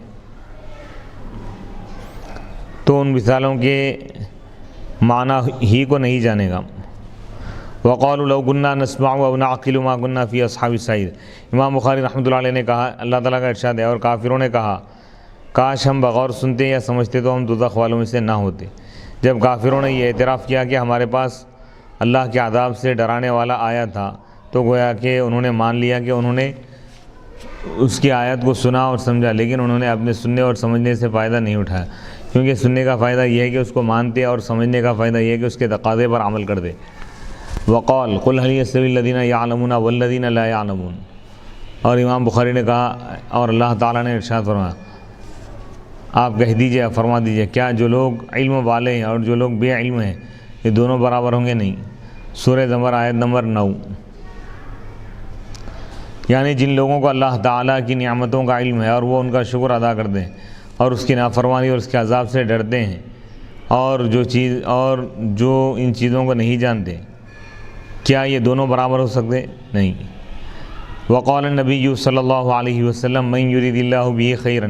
تو ان مثالوں کے معنی ہی کو نہیں جانے گا۔ وقالوا لو كنا نسمع او نعقل ما كنا في اصحاب السعير، امام بخاری رحمۃ اللہ علیہ نے کہا، اللہ تعالیٰ کا ارشاد ہے، اور کافروں نے کہا کاش ہم بغور سنتے یا سمجھتے تو ہم دوزخ والوں میں سے نہ ہوتے۔ جب کافروں نے یہ اعتراف کیا کہ ہمارے پاس اللہ کے عذاب سے ڈرانے والا آیا تھا، تو گویا کہ انہوں نے مان لیا کہ انہوں نے اس کی آیت کو سنا اور سمجھا، لیکن انہوں نے اپنے سننے اور سمجھنے سے فائدہ نہیں اٹھایا، کیونکہ سننے کا فائدہ یہ ہے کہ اس کو مانتے، اور سمجھنے کا فائدہ یہ ہے کہ اس کے تقاضے پر عمل کر دے۔ وقال قل هل يستوي الذين يعلمون والذين لا يعلمون، اور امام بخاری نے کہا اور اللہ تعالیٰ نے ارشاد فرمایا، آپ کہہ دیجئے، فرما دیجئے، کیا جو لوگ علم والے ہیں اور جو لوگ بے علم ہیں یہ دونوں برابر ہوں گے؟ نہیں۔ سورہ زمر آیت نمبر 9۔ یعنی جن لوگوں کو اللہ تعالیٰ کی نعمتوں کا علم ہے اور وہ ان کا شکر ادا کرتے ہیں اور اس کی نافرمانی اور اس کے عذاب سے ڈرتے ہیں، اور جو ان چیزوں کو نہیں جانتے، کیا یہ دونوں برابر ہو سکتے؟ نہیں۔ وقال النبی صلی اللہ علیہ وسلم من یرید اللہ بہ خیرا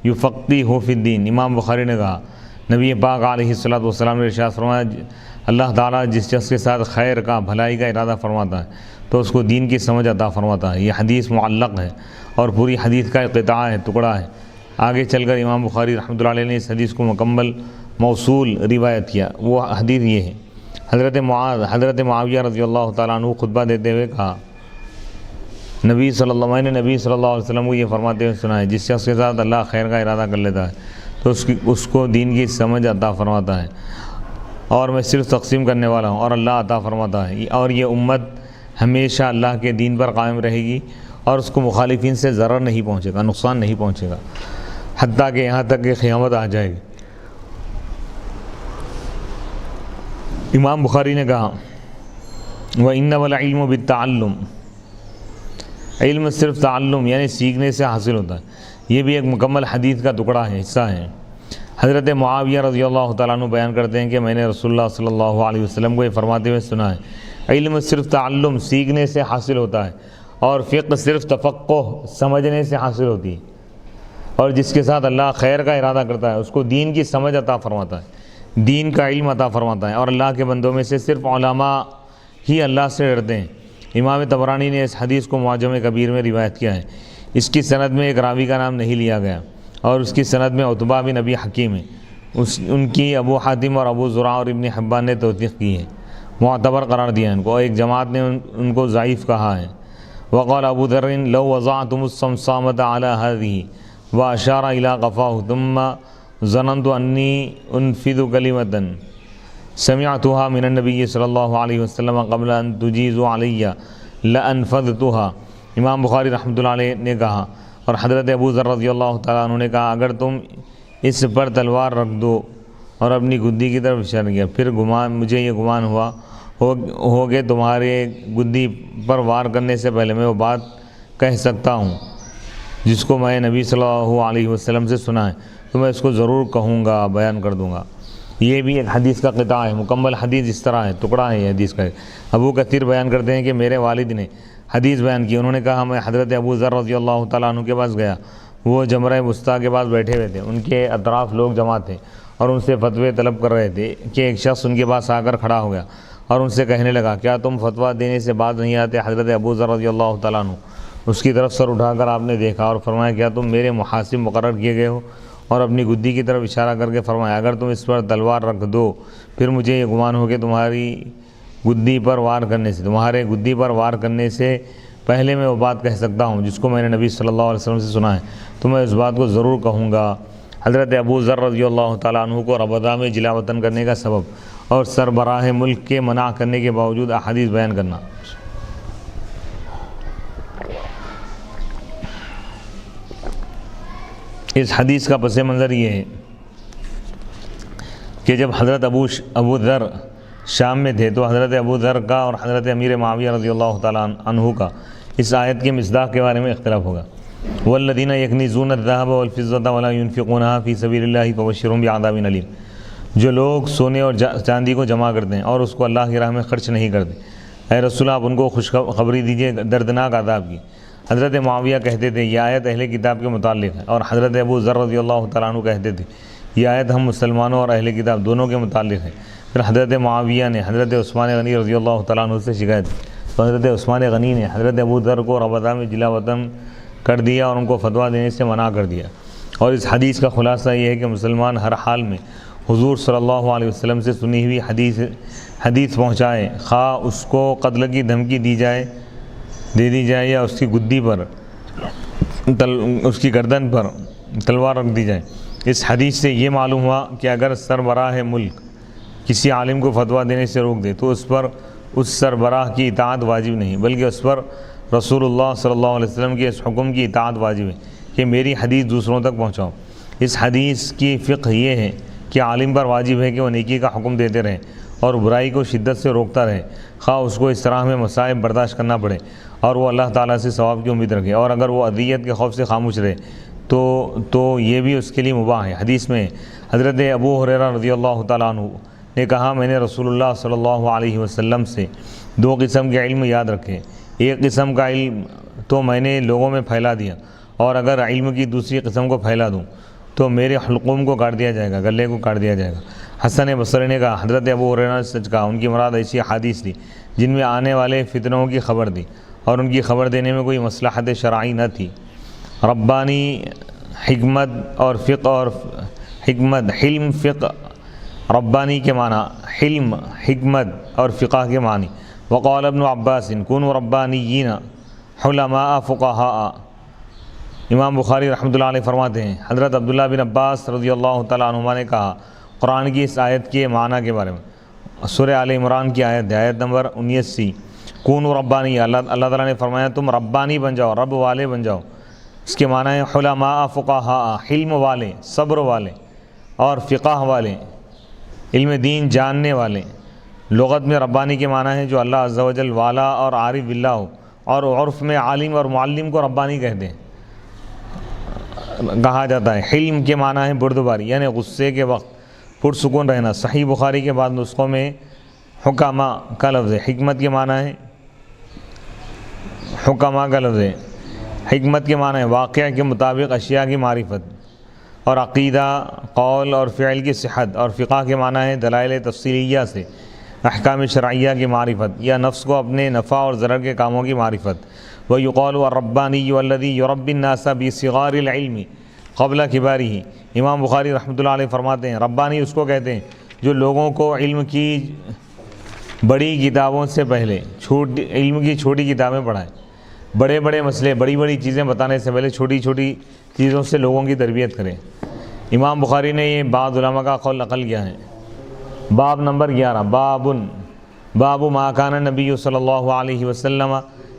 یفقہہ فی الدین، امام بخاری نے کہا نبی پاک علیہ السلام نے ارشاد فرمایا، اللہ تعالیٰ جس شخص کے ساتھ خیر کا، بھلائی کا ارادہ فرماتا ہے تو اس کو دین کی سمجھ عطا فرماتا ہے۔ یہ حدیث معلق ہے اور پوری حدیث کا قطعہ ہے، ٹکڑا ہے۔ آگے چل کر امام بخاری رحمۃ اللہ علیہ نے اس حدیث کو مکمل موصول روایت کیا۔ وہ حدیث یہ ہے، حضرت معاویہ رضی اللہ تعالیٰ عنہ خطبہ دیتے ہوئے کہا، میں نے نبی صلی اللہ علیہ وسلم کو یہ فرماتے ہوئے سنا ہے، جس شخص کے ساتھ اللہ خیر کا ارادہ کر لیتا ہے تو اس کو دین کی سمجھ عطا فرماتا ہے، اور میں صرف تقسیم کرنے والا ہوں اور اللہ عطا فرماتا ہے، اور یہ امت ہمیشہ اللہ کے دین پر قائم رہے گی اور اس کو مخالفین سے ضرر نہیں پہنچے گا، نقصان نہیں پہنچے گا، حتیٰ کہ یہاں تک کہ قیامت آ جائے گی۔ امام بخاری نے کہا وَإِنَّمَا الْعِلْمُ بِالتَّعَلُّمِ، علم صرف تعلم یعنی سیکھنے سے حاصل ہوتا ہے۔ یہ بھی ایک مکمل حدیث کا ٹکڑا ہے، حصہ ہے۔ حضرت معاویہ رضی اللہ تعالیٰ عنہ بیان کرتے ہیں کہ میں نے رسول اللہ صلی اللہ علیہ وسلم کو یہ فرماتے ہوئے سنا ہے، علم صرف تعلم سیکھنے سے حاصل ہوتا ہے، اور فقہ صرف تفقہ سمجھنے سے حاصل ہوتی ہے، اور جس کے ساتھ اللہ خیر کا ارادہ کرتا ہے اس کو دین کی سمجھ عطا فرماتا ہے، دین کا علم عطا فرماتا ہے، اور اللہ کے بندوں میں سے صرف علماء ہی اللہ سے ڈرتے ہیں۔ امام طبرانی نے اس حدیث کو معجم کبیر میں روایت کیا ہے۔ اس کی سند میں ایک راوی کا نام نہیں لیا گیا، اور اس کی سند میں عتبہ بن ابی حکیم ہے، ان کی ابو حاتم اور ابو زرع اور ابن حبان نے توثیق کی ہے، معتبر قرار دیا ان کو، اور ایک جماعت نے ان کو ضعیف کہا ہے۔ وقال ابو ذر لو وضعتم الصمصامۃ علی هذه واشار الى قفاه ثم ظننت انی انفذ کلمۃ سمعتها من النبی صلی اللہ علیہ وسلم قبل ان تجیزوا علی لانفذتها، امام بخاری رحمۃ اللہ علیہ نے کہا، اور حضرت ابو ذر رضی اللہ تعالیٰ عنہ نے کہا، اگر تم اس پر تلوار رکھ دو، اور اپنی گدی کی طرف اشارہ کیا، پھر مجھے یہ گمان ہو کہ تمہارے گدی پر وار کرنے سے پہلے میں وہ بات کہہ سکتا ہوں جس کو میں نبی صلی اللہ علیہ وسلم سے سنا ہے، تو میں اس کو ضرور کہوں گا، بیان کر دوں گا۔ یہ بھی ایک حدیث کا قطعہ ہے، مکمل حدیث اس طرح ہے، ٹکڑا ہے یہ حدیث کا۔ ابو کثیر بیان کرتے ہیں کہ میرے والد نے حدیث بیان کی، انہوں نے کہا میں حضرت ابو ذر رضی اللہ تعالیٰ عنہ کے پاس گیا، وہ جمرہ وسطیٰ کے پاس بیٹھے ہوئے تھے، ان کے اطراف لوگ جمع تھے اور ان سے فتوے طلب کر رہے تھے کہ ایک شخص ان کے پاس آ کر کھڑا ہو گیا اور ان سے کہنے لگا، کیا تم فتویٰ دینے سے باز نہیں آتے؟ حضرت ابو ذر رضی اللہ تعالیٰ عنہ اس کی طرف سر اٹھا کر آپ نے دیکھا اور فرمایا، کیا تم میرے محاسب مقرر کیے گئے ہو؟ اور اپنی گدی کی طرف اشارہ کر کے فرمایا، اگر تم اس پر تلوار رکھ دو، پھر مجھے یہ گمان ہو کہ تمہارے گدی پر وار کرنے سے پہلے میں وہ بات کہہ سکتا ہوں جس کو میں نے نبی صلی اللہ علیہ وسلم سے سنا ہے، تو میں اس بات کو ضرور کہوں گا۔ حضرت ابو ذر رضی اللہ تعالیٰ عنہ کو ربضہ میں جلا وطن کرنے کا سبب اور سربراہ ملک کے منع کرنے کے باوجود احادیث بیان کرنا۔ اس حدیث کا پس منظر یہ ہے کہ جب حضرت ابو ذر شام میں تھے تو حضرت ابو ذر کا اور حضرت امیر معاویہ رضی اللہ تعالیٰ عنہ کا اس آیت کے مصداق کے بارے میں اختلاف ہوگا۔ والذین یکنزون الذهب والفضة ولا ينفقونها فی سبیل اللہ فبشرهم بعذاب علیم، جو لوگ سونے اور چاندی کو جمع کرتے ہیں اور اس کو اللہ کی راہ میں خرچ نہیں کرتے، اے رسول آپ ان کو خوشخبری دیجیے دردناک عذاب کی۔ حضرت معاویہ کہتے تھے یہ آیت اہل کتاب کے متعلق ہے، اور حضرت ابو ذر رضی اللہ تعالیٰ عنہ کہتے تھے یہ آیت ہم مسلمانوں اور اہل کتاب دونوں کے متعلق ہے۔ پھر حضرت معاویہ نے حضرت عثمان غنی رضی اللہ تعالیٰ عنہ سے شکایت کی تو حضرت عثمان غنی نے حضرت ابو ذر کو ربضہ میں جلا وطن کر دیا اور ان کو فتویٰ دینے سے منع کر دیا۔ اور اس حدیث کا خلاصہ یہ ہے کہ مسلمان ہر حال میں حضور صلی اللہ علیہ وسلم سے سنی ہوئی حدیث پہنچائے، خواہ اس کو قتل کی دھمکی دے دی جائے یا اس کی گدی پر اس کی گردن پر تلوار رکھ دی جائے۔ اس حدیث سے یہ معلوم ہوا کہ اگر سربراہ ملک کسی عالم کو فتویٰ دینے سے روک دے تو اس پر اس سربراہ کی اطاعت واجب نہیں، بلکہ اس پر رسول اللہ صلی اللہ علیہ وسلم کے اس حکم کی اطاعت واجب ہے کہ میری حدیث دوسروں تک پہنچاؤ۔ اس حدیث کی فقہ یہ ہے کہ عالم پر واجب ہے کہ وہ نیکی کا حکم دیتے رہیں اور برائی کو شدت سے روکتا رہے، خواہ اس کو اس طرح میں مصائب برداشت کرنا پڑے اور وہ اللہ تعالیٰ سے ثواب کی امید رکھے، اور اگر وہ اذیت کے خوف سے خاموش رہے تو یہ بھی اس کے لیے مباح ہے۔ حدیث میں حضرت ابو ہریرہ رضی اللہ تعالیٰ عنہ نے کہا میں نے رسول اللہ صلی اللہ علیہ وسلم سے 2 قسم کے علم یاد رکھے، ایک قسم کا علم تو میں نے لوگوں میں پھیلا دیا، اور اگر علم کی دوسری قسم کو پھیلا دوں تو میرے حلقوم کو کاٹ دیا جائے گا، گلے کو کاٹ دیا جائے گا۔ حسن بصری نے کہا حضرت ابو ہریرہ نے سچ کہا، ان کی مراد ایسی حدیث تھی جن میں آنے والے فتنوں کی خبر دی اور ان کی خبر دینے میں کوئی مصلحت شرعی نہ تھی۔ ربانی حکمت اور فقہ اور حکمت حلم فقہ ربانی کے معنی حلم حکمت اور فقہ کے معنی۔ وقال ابن عباس کونوا ربانیین حلماء فقہاء، امام بخاری رحمۃ اللہ علیہ فرماتے ہیں حضرت عبداللہ بن عباس رضی اللہ تعالیٰ عنہما نے کہا قرآن کی اس آیت کے معنی کے بارے میں، سورہ آل عمران کی آیت نمبر 19 کونوا ربانی، اللہ تعالیٰ نے فرمایا تم ربانی بن جاؤ، رب والے بن جاؤ۔ اس کے معنی ہے حلماء فقہاء، علم والے، صبر والے اور فقہ والے، علم دین جاننے والے۔ لغت میں ربانی کے معنی ہے جو اللہ عز و جل والا اور عارف باللہ ہو، اور عرف میں عالم اور معلم کو ربانی کہتے ہیں کہا جاتا ہے۔ حلم کے معنی ہے بردباری، یعنی غصے کے وقت پرسکون رہنا۔ صحیح بخاری کے بعد نسخوں میں حکمہ کا لفظ ہے۔ حکمت کے معنی ہے حکمہ کا لفظ ہے۔ حکمت کے معنی ہے واقعہ کے مطابق اشیاء کی معرفت اور عقیدہ قول اور فعل کی صحت، اور فقہ کے معنی ہے دلائل تفصیلیہ سے احکام شرعیہ کی معرفت یا نفس کو اپنے نفع اور ضرر کے کاموں کی معرفت۔ وَيُقَالُ الرَّبَّانِيُّ الَّذِي يُرَبِّي النَّاسَ بِصِغَارِ الْعِلْمِ قَبْلَ كِبَارِهِ، امام بخاری رحمۃ اللہ علیہ فرماتے ہیں ربانی اس کو کہتے ہیں جو لوگوں کو علم کی بڑی کتابوں سے پہلے علم کی چھوٹی کتابیں پڑھائیں، بڑے بڑے مسئلے بڑی بڑی چیزیں بتانے سے پہلے چھوٹی چھوٹی چیزوں سے لوگوں کی تربیت کریں۔ امام بخاری نے یہ بعض علماء کا قول نقل کیا ہے۔ باب نمبر 11 باب ما کان النبی صلی اللہ علیہ وسلم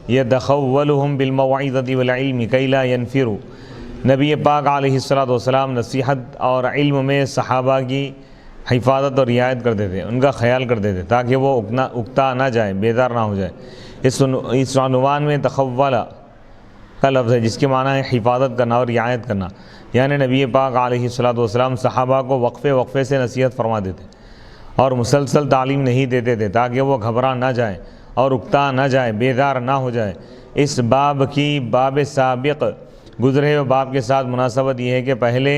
یتخولہم بالموعظۃ والعلم کی لا ینفروا، نبی پاک علیہ السلام نصیحت اور علم میں صحابہ کی حفاظت اور رعایت کرتے تھے، ان کا خیال کرتے تھے تاکہ وہ اکتا نہ جائے، بیدار نہ ہو جائے۔ اس عنوان میں تخوّل کا لفظ ہے جس کے معنی ہے حفاظت کرنا اور رعایت کرنا، یعنی نبی پاک علیہ السلام صحابہ کو وقفے سے نصیحت فرماتے تھے اور مسلسل تعلیم نہیں دیتے تھے تاکہ وہ گھبرا نہ جائے اور اکتا نہ جائے، بیدار نہ ہو جائے۔ اس باب کی باب سابق گزرے ہوئے باب کے ساتھ مناسبت یہ ہے کہ پہلے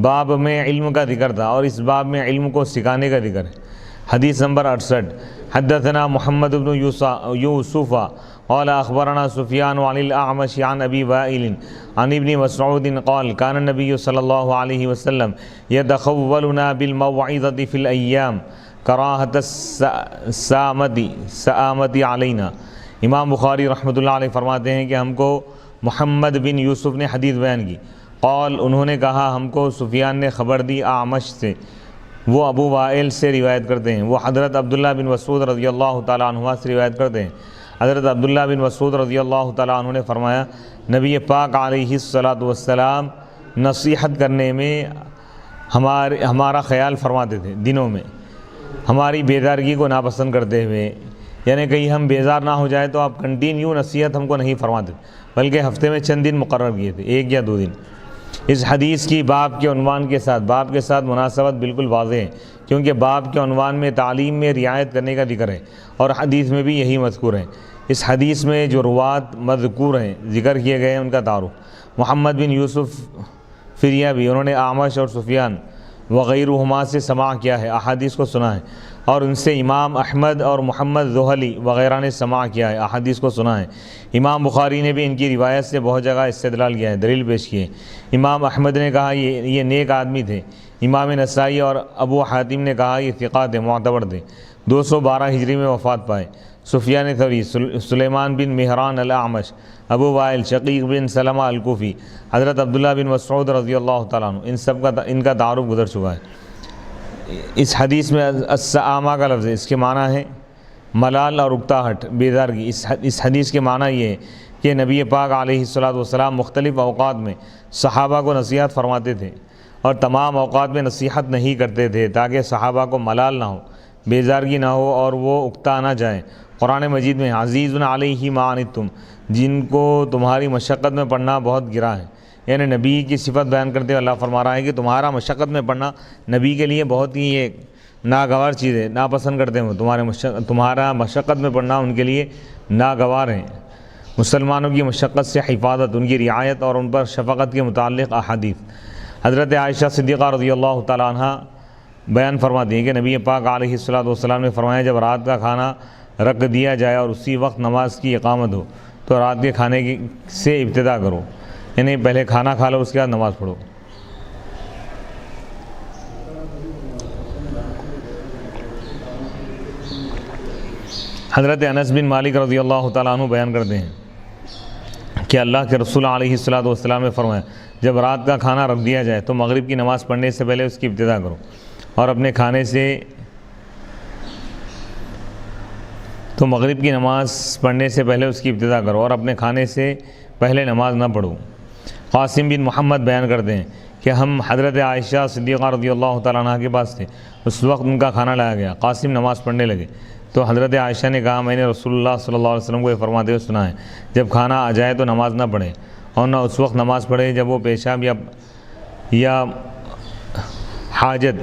باب میں علم کا ذکر تھا اور اس باب میں علم کو سکھانے کا ذکر ہے۔ حدیث نمبر 68 حدثنا محمد بن یوسف قال اخبرنا سفیان عن الاعمش عن ابی وائل عن ابن مسعود قال كان النبي صلی اللہ علیہ وسلم يتخولنا بالموعظۃ فی الایام کراہۃ السآمۃ علینا۔ امام بخاری رحمۃ اللہ علیہ فرماتے ہیں کہ ہم کو محمد بن یوسف نے حدیث بیان کی، قال انہوں نے کہا ہم کو سفیان نے خبر دی اعمش سے، وہ ابو وائل سے روایت کرتے ہیں، وہ حضرت عبداللہ بن مسعود رضی اللہ تعالیٰ عنہ سے روایت کرتے ہیں۔ حضرت عبداللہ بن مسعود رضی اللہ تعالیٰ عنہ نے فرمایا نبی پاک علیہ الصلاۃ والسلام نصیحت کرنے میں ہمارا خیال فرماتے تھے دنوں میں، ہماری بیدارگی کو ناپسند کرتے ہوئے، یعنی کہیں ہم بیزار نہ ہو جائے تو آپ کنٹینیو نصیحت ہم کو نہیں فرماتے، بلکہ ہفتے میں چند دن مقرر کیے تھے، 1 یا 2 دن۔ اس حدیث کی باب کے عنوان کے ساتھ، باب کے ساتھ مناسبت بالکل واضح ہے، کیونکہ باب کے عنوان میں تعلیم میں رعایت کرنے کا ذکر ہے، اور حدیث میں بھی یہی مذکور ہے۔ اس حدیث میں جو روات مذکور ہیں، ذکر کیے گئے ہیں، ان کا تعارف: محمد بن یوسف فریابی، انہوں نے اعمش اور سفیان وغیرہما سے سماع کیا ہے، احادیث کو سنا ہے، اور ان سے امام احمد اور محمد زحلی وغیرہ نے سماع کیا ہے، احادیث کو سنا ہے۔ امام بخاری نے بھی ان کی روایت سے بہت جگہ استدلال کیا ہے، دلیل پیش کی ہے۔ امام احمد نے کہا یہ نیک آدمی تھے، امام نسائی اور ابو حاتم نے کہا یہ ثقات تھے، معتبر تھے، 212 ہجری میں وفات پائے۔ سفیان ثوری، سلیمان بن مہران الاعمش، ابو وائل، شقیق بن سلمہ الکوفی، حضرت عبداللہ بن مسعود رضی اللہ تعالیٰ عنہ، ان کا تعارف گزر چکا ہے۔ اس حدیث میں السآمہ کا لفظ ہے، اس کے معنی ہے ملال اور اکتاہٹ، بیدارگی۔ اس حدیث کے معنی یہ ہے کہ نبی پاک علیہ الصلوۃ والسلام مختلف اوقات میں صحابہ کو نصیحت فرماتے تھے، اور تمام اوقات میں نصیحت نہیں کرتے تھے تاکہ صحابہ کو ملال نہ ہو، بیزارگی نہ ہو، اور وہ اکتا نہ جائیں۔ قرآن مجید میں عزیز علیہ ما عنتم، جن کو تمہاری مشقت میں پڑھنا بہت گرا ہے، یعنی نبی کی صفت بیان کرتے ہوئے اللہ فرما رہا ہے کہ تمہارا مشقت میں پڑھنا نبی کے لیے بہت ہی ایک ناگوار چیز ہے، ناپسند کرتے ہیں، تمہارا مشقت میں پڑھنا ان کے لیے ناگوار ہے۔ مسلمانوں کی مشقت سے حفاظت، ان کی رعایت اور ان پر شفقت کے متعلق احادیث۔ حضرت عائشہ صدیقہ رضی اللہ تعالیٰ عنہ بیان فرماتی ہیں کہ نبی پاک علیہ الصلوۃ والسلام نے فرمایا جب رات کا کھانا رکھ دیا جائے اور اسی وقت نماز کی اقامت ہو تو رات کے کھانے سے ابتدا کرو، یعنی پہلے کھانا کھا لو، اس کے بعد نماز پڑھو۔ حضرت انس بن مالک رضی اللہ تعالیٰ عنہ بیان کرتے ہیں کہ اللہ کے رسول علیہ الصلوۃ والسلام نے فرمایا جب رات کا کھانا رکھ دیا جائے تو مغرب کی نماز پڑھنے سے پہلے اس کی ابتدا کرو، اور اپنے کھانے سے پہلے نماز نہ پڑھو۔ قاسم بن محمد بیان کرتے ہیں کہ ہم حضرت عائشہ صدیقہ رضی اللہ تعالیٰ عنہ کے پاس تھے، اس وقت ان کا کھانا لایا گیا، قاسم نماز پڑھنے لگے تو حضرت عائشہ نے کہا میں نے رسول اللہ صلی اللہ علیہ وسلم کو یہ فرماتے ہوئے سنا ہے جب کھانا آ جائے تو نماز نہ پڑھے، اور نہ اس وقت نماز پڑھے جب وہ پیشاب یا حاجت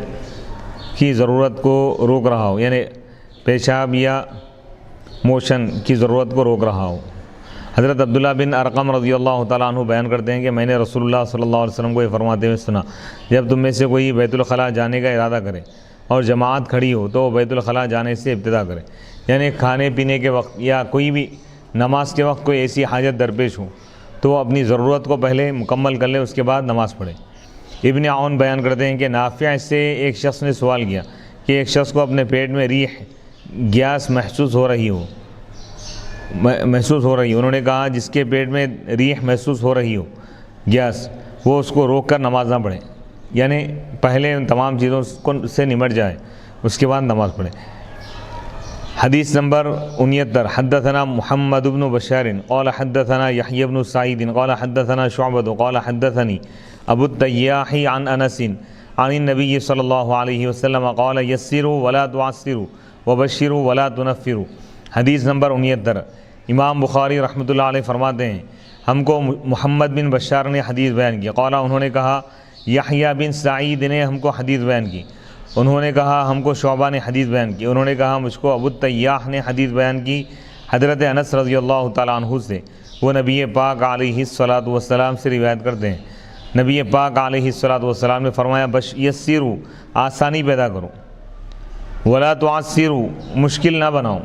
کی ضرورت کو روک رہا ہو، یعنی پیشاب یا موشن کی ضرورت کو روک رہا ہو۔ حضرت عبداللہ بن ارقم رضی اللہ تعالیٰ عنہ بیان کرتے ہیں کہ میں نے رسول اللہ صلی اللہ علیہ وسلم کو یہ فرماتے ہوئے سنا جب تم میں سے کوئی بیت الخلاء جانے کا ارادہ کرے اور جماعت کھڑی ہو تو وہ بیت الخلاء جانے سے ابتدا کرے، یعنی کھانے پینے کے وقت یا کوئی بھی نماز کے وقت کوئی ایسی حاجت درپیش ہو تو وہ اپنی ضرورت کو پہلے مکمل کر لے، اس کے بعد نماز پڑھے۔ ابن عون بیان کرتے ہیں کہ نافع سے ایک شخص نے سوال کیا کہ ایک شخص کو اپنے پیٹ میں ریح گیس محسوس ہو رہی ہو، انہوں نے کہا جس کے پیٹ میں ریح محسوس ہو رہی ہو گیس، وہ اس کو روک کر نماز نہ پڑھے، یعنی پہلے ان تمام چیزوں سے نمٹ جائے اس کے بعد نماز پڑھے۔ حدیث نمبر 69 حدثنا محمد بن بشار قال حدثنا يحيى بن سعيد قال حدثنا شعبة قال حدثني ابو التياح عن انس عن النبي صلى الله عليه وسلم قال يسروا ولا تعسروا وبشروا ولا تنفروا۔ حدیث نمبر 69۔ امام بخاری رحمۃ اللہ علیہ فرماتے ہیں ہم کو محمد بن بشار نے حدیث بیان کی، قال انہوں نے کہا یحییٰ بن سعید نے ہم کو حدیث بیان کی، انہوں نے کہا ہم کو شعبہ نے حدیث بیان کی، انہوں نے کہا مجھ کو ابو التیاح نے حدیث بیان کی حضرت انس رضی اللہ تعالیٰ عنہ سے، وہ نبی پاک علیہ الصلاۃ والسلام سے روایت کرتے ہیں۔ نبی پاک علیہ الصلاۃ والسلام نے فرمایا یسروا، آسانی پیدا کرو، ولا تعسروا، مشکل نہ بناؤ،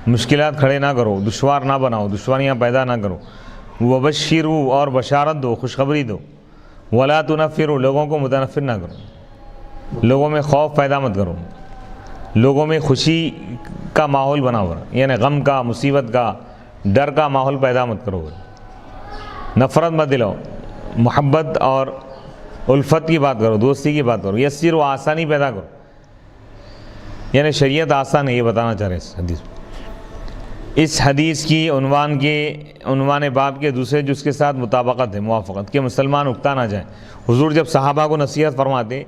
مشکلات کھڑے نہ کرو، دشوار نہ بناؤ، دشواریاں پیدا نہ کرو، وبشروا، اور بشارت دو، خوشخبری دو، ولا تنفروا، لوگوں کو متنفر نہ کرو، لوگوں میں خوف پیدا مت کرو، لوگوں میں خوشی کا ماحول بناؤ، یعنی غم کا، مصیبت کا، ڈر کا ماحول پیدا مت کرو، نفرت مت دلاؤ، محبت اور الفت کی بات کرو، دوستی کی بات کرو، یسروا، آسانی پیدا کرو، یعنی شریعت آسان ہے، یہ بتانا چاہ رہے ہیں اس حدیث میں۔ اس حدیث کی عنوان باب کے دوسرے جز کے ساتھ مطابقت ہے، موافقت کہ مسلمان اکتا نہ جائیں۔ حضور جب صحابہ کو نصیحت فرماتے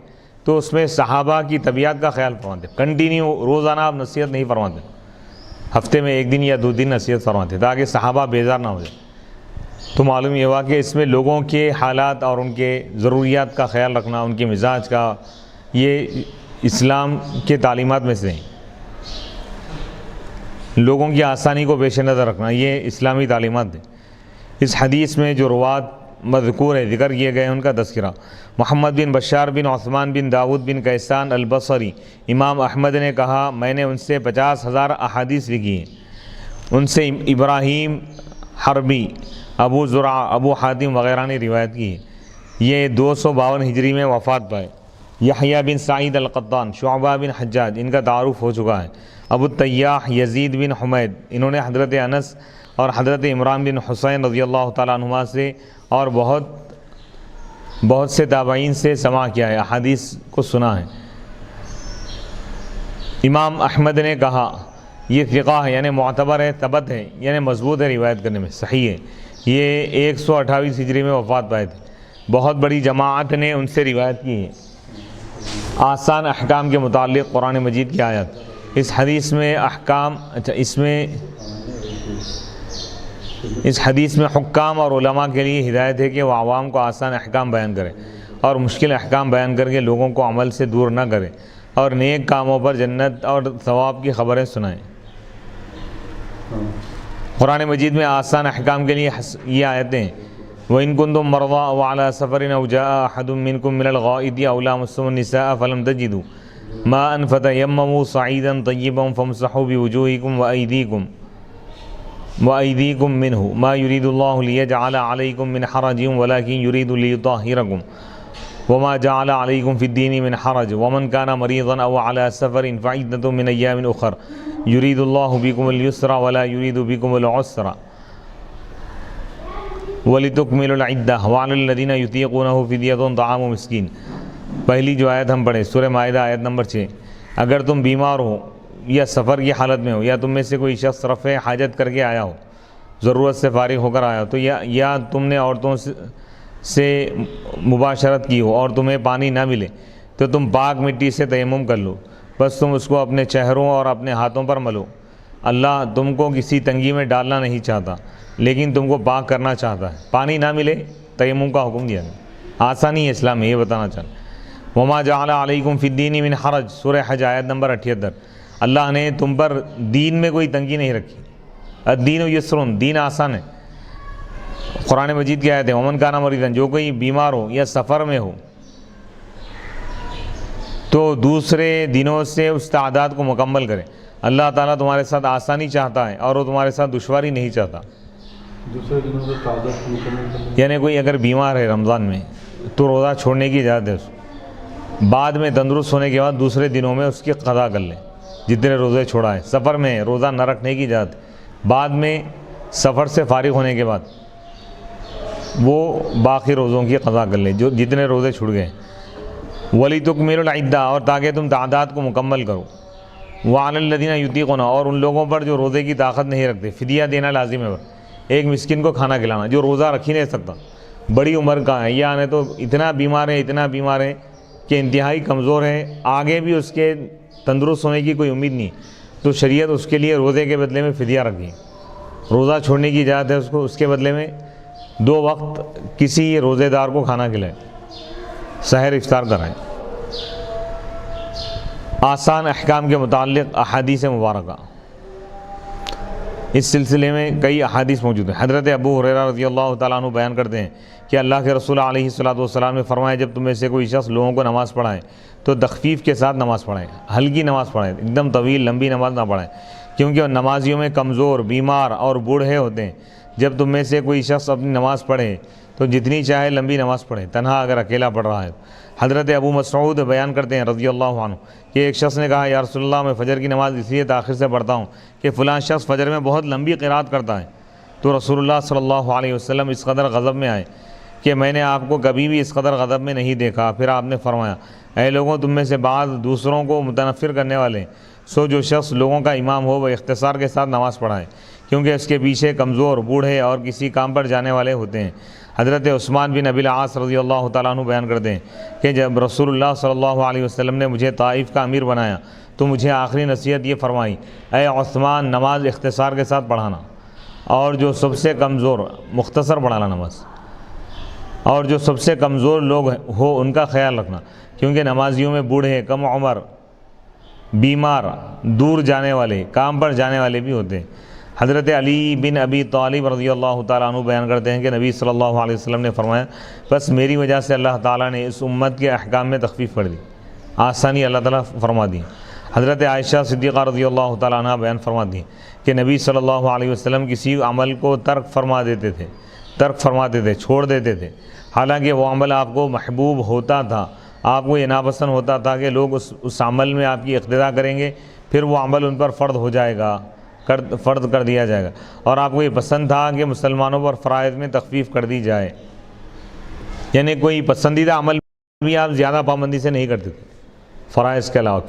تو اس میں صحابہ کی طبیعت کا خیال فرماتے، کنٹینیو روزانہ آپ نصیحت نہیں فرماتے، ہفتے میں 1 دن یا 2 دن نصیحت فرماتے تاکہ صحابہ بیزار نہ ہو جائے۔ تو معلوم یہ ہوا کہ اس میں لوگوں کے حالات اور ان کے ضروریات کا خیال رکھنا، ان کے مزاج کا، یہ اسلام کے تعلیمات میں سے ہیں۔ لوگوں کی آسانی کو پیش نظر رکھنا، یہ اسلامی تعلیمات ہیں۔ اس حدیث میں جو روات مذکور ہے، ذکر کیے گئے ان کا تذکرہ: محمد بن بشار بن عثمان بن داود بن کیسان البصری، امام احمد نے کہا میں نے ان سے 50,000 احادیث لکھی ہیں۔ ان سے ابراہیم حربی، ابو زرع، ابو حاتم وغیرہ نے روایت کی ہے۔ یہ 252 ہجری میں وفات پائے۔ یحییٰ بن سعید القطان، شعبہ بن حجاج، ان کا تعارف ہو چکا ہے۔ ابو التیاح یزید بن حمید، انہوں نے حضرت انس اور حضرت عمران بن حسین رضی اللہ تعالیٰ عنہما سے اور بہت سے تابعین سے سماع کیا ہے، احادیث کو سنا ہے۔ امام احمد نے کہا یہ ثقہ ہے، یعنی معتبر ہے، ثبت ہے، یعنی مضبوط ہے، روایت کرنے میں صحیح ہے۔ یہ 128 ہجری میں وفات پائے تھے۔ بہت بڑی جماعت نے ان سے روایت کی ہے۔ آسان احکام کے متعلق قرآن مجید کی آیت۔ اس حدیث میں اس حدیث میں حکام اور علماء کے لیے ہدایت ہے کہ وہ عوام کو آسان احکام بیان کریں اور مشکل احکام بیان کر کے لوگوں کو عمل سے دور نہ کریں اور نیک کاموں پر جنت اور ثواب کی خبریں سنائیں۔ قرآن مجید میں آسان احکام کے لیے یہ آیتیں ہیں: وَإِن كُنتُم مَّرْضَىٰ أَوْ عَلَىٰ سَفَرٍ أَوْ جَاءَ أَحَدٌ مِّنكُم مِّنَ الْغَائِطِ أَوْ لَامَسْتُمُ النِّسَاءَ فَلَمْ تَجِدُوا مَاءً فَتَيَمَّمُوا صَعِيدًا طَيِّبًا فَامْسَحُوا بِوُجُوهِكُمْ وَأَيْدِيكُمْ مِنْهُ مَا يُرِيدُ اللَّهُ لِيَجْعَلَ عَلَيْكُمْ مِنْ حَرَجٍ وَلَٰكِن يُرِيدُ لِيُطَهِّرَكُمْ وَمَا جَعَلَ عَلَيْكُمْ فِي الدِّينِ مِنْ حَرَجٍ وَمَنْ كَانَ مَرِيضًا أَوْ عَلَىٰ سَفَرٍ فَعِدَّةٌ مِّنْ أَيَّامٍ أُخَرَ يُرِيدُ اللَّهُ بِكُمُ الْيُسْرَ وَلَا يُرِيدُ بِكُمُ الْعُسْرَ وَلِتُكْمِلُوا الْعِدَّةَ وَعَلَى الَّذِينَ يُطِيقُونَهُ فِدْيَةٌ طَعَامُ مسکین۔ پہلی جو آیت ہم پڑھے سورہ مائدہ آیت نمبر 6، اگر تم بیمار ہو یا سفر کی حالت میں ہو یا تم میں سے کوئی شخص رفع حاجت کر کے آیا ہو، ضرورت سے فارغ ہو کر آیا ہو، تو یا تم نے عورتوں سے مباشرت کی ہو اور تمہیں پانی نہ ملے تو تم پاک مٹی سے تیمم کر لو، بس تم اس کو اپنے چہروں اور اپنے ہاتھوں پر ملو۔ اللہ تم کو کسی تنگی میں ڈالنا نہیں چاہتا لیکن تم کو پاک کرنا چاہتا ہے۔ پانی نہ ملے تیمم کا حکم دیا ہے، آسانی ہے اسلام میں، یہ بتانا چاہتا۔ وما جعل علیکم فی الدین من حرج، سورہ حج آیت نمبر 78۔ اللہ نے تم پر دین میں کوئی تنگی نہیں رکھی۔ الدین یسر، دین آسان ہے۔ قرآن مجید کی آیت ہے ومن کان مریضا، جو کوئی بیمار ہو یا سفر میں ہو تو دوسرے دنوں سے اس تعداد کو مکمل کرے۔ اللہ تعالیٰ تمہارے ساتھ آسانی چاہتا ہے اور وہ تمہارے ساتھ دشواری نہیں چاہتا۔ دوسرے دنوں سے تعداد کو مکمل کرنے، یعنی کوئی اگر بیمار ہے رمضان میں تو روزہ چھوڑنے کی اجازت ہے اس کو، بعد میں تندرست ہونے کے بعد دوسرے دنوں میں اس کی قضا کر لیں جتنے روزے چھوڑا ہے۔ سفر میں روزہ نہ رکھنے کی اجازت ہے، بعد میں سفر سے فارغ ہونے کے بعد وہ باقی روزوں کی قضا کر لیں جو جتنے روزے چھوڑ گئے۔ وَلِتُكْمِلُوا الْعِدَّةَ، اور تاکہ تم تعداد کو مکمل کرو۔ وَعَلَى الَّذِينَ يُطِيقُونَ، اور ان لوگوں پر جو روزے کی طاقت نہیں رکھتے فدیہ دینا لازم ہے، ایک مسکین کو کھانا کھلانا جو روزہ رکھ ہی نہیں سکتا، بڑی عمر کا ہے یا تو اتنا بیمار ہے کہ انتہائی کمزور ہے، آگے بھی اس کے تندرست ہونے کی کوئی امید نہیں، تو شریعت اس کے لیے روزے کے بدلے میں فدیہ رکھی۔ روزہ چھوڑنے کی اجازت ہے اس کو، اس کے بدلے میں 2 وقت کسی روزے دار کو کھانا کھلائے، سحر افطار کرائے۔ آسان احکام کے متعلق احادیث مبارکہ، اس سلسلے میں کئی احادیث موجود ہیں۔ حضرت ابو ہریرہ رضی اللہ تعالیٰ عنہ بیان کرتے ہیں کہ اللہ کے رسول علیہ الصلوۃ والسلام نے فرمایا جب تم میں سے کوئی شخص لوگوں کو نماز پڑھائے تو تخفیف کے ساتھ نماز پڑھائیں، ہلکی نماز پڑھائیں، ایک دم طویل لمبی نماز نہ پڑھائیں، کیونکہ نمازیوں میں کمزور، بیمار اور بوڑھے ہوتے ہیں۔ جب تم میں سے کوئی شخص اپنی نماز پڑھے تو جتنی چاہے لمبی نماز پڑھے، تنہا اگر اکیلا پڑھ رہا ہے۔ حضرت ابو مسعود بیان کرتے ہیں رضی اللہ عنہ کہ ایک شخص نے کہا یا رسول اللہ میں فجر کی نماز اس لیے تاخیر سے پڑھتا ہوں کہ فلاں شخص فجر میں بہت لمبی قرات کرتا ہے۔ تو رسول اللہ صلی اللہ علیہ وسلم اس قدر غضب میں آئے کہ میں نے آپ کو کبھی بھی اس قدر غضب میں نہیں دیکھا۔ پھر آپ نے فرمایا اے لوگوں تم میں سے بعض دوسروں کو متنفر کرنے والے سو جو شخص لوگوں کا امام ہو وہ اختصار کے ساتھ نماز پڑھائے، کیونکہ اس کے پیچھے کمزور، بوڑھے اور کسی کام پر جانے والے ہوتے ہیں۔ حضرت عثمان بن ابی العاص رضی اللہ تعالیٰ عنہ بیان کرتے ہیں کہ جب رسول اللہ صلی اللہ علیہ وسلم نے مجھے طائف کا امیر بنایا تو مجھے آخری نصیحت یہ فرمائی، اے عثمان، نماز اختصار کے ساتھ پڑھانا، اور جو سب سے کمزور، مختصر پڑھانا نماز، اور جو سب سے کمزور لوگ ہو ان کا خیال رکھنا، کیونکہ نمازیوں میں بوڑھے، کم عمر، بیمار، دور جانے والے، کام پر جانے والے بھی ہوتے ہیں۔ حضرت علی بن ابی طالب رضی اللہ تعالیٰ عنہ بیان کرتے ہیں کہ نبی صلی اللہ علیہ وسلم نے فرمایا، بس میری وجہ سے اللہ تعالیٰ نے اس امت کے احکام میں تخفیف کر دی، آسانی اللہ تعالیٰ فرما دی۔ حضرت عائشہ صدیقہ رضی اللہ تعالیٰ عنہ بیان فرماتی ہیں کہ نبی صلی اللہ علیہ وسلم کسی عمل کو ترک فرماتے تھے، چھوڑ دیتے تھے، حالانکہ وہ عمل آپ کو محبوب ہوتا تھا، آپ کو یہ ناپسند ہوتا تھا کہ لوگ اس عمل میں آپ کی اقتداء کریں گے، پھر وہ عمل ان پر فرض کر دیا جائے گا، اور آپ کو یہ پسند تھا کہ مسلمانوں پر فرائض میں تخفیف کر دی جائے، یعنی کوئی پسندیدہ عمل بھی آپ زیادہ پابندی سے نہیں کرتے تھے فرائض کے علاوہ۔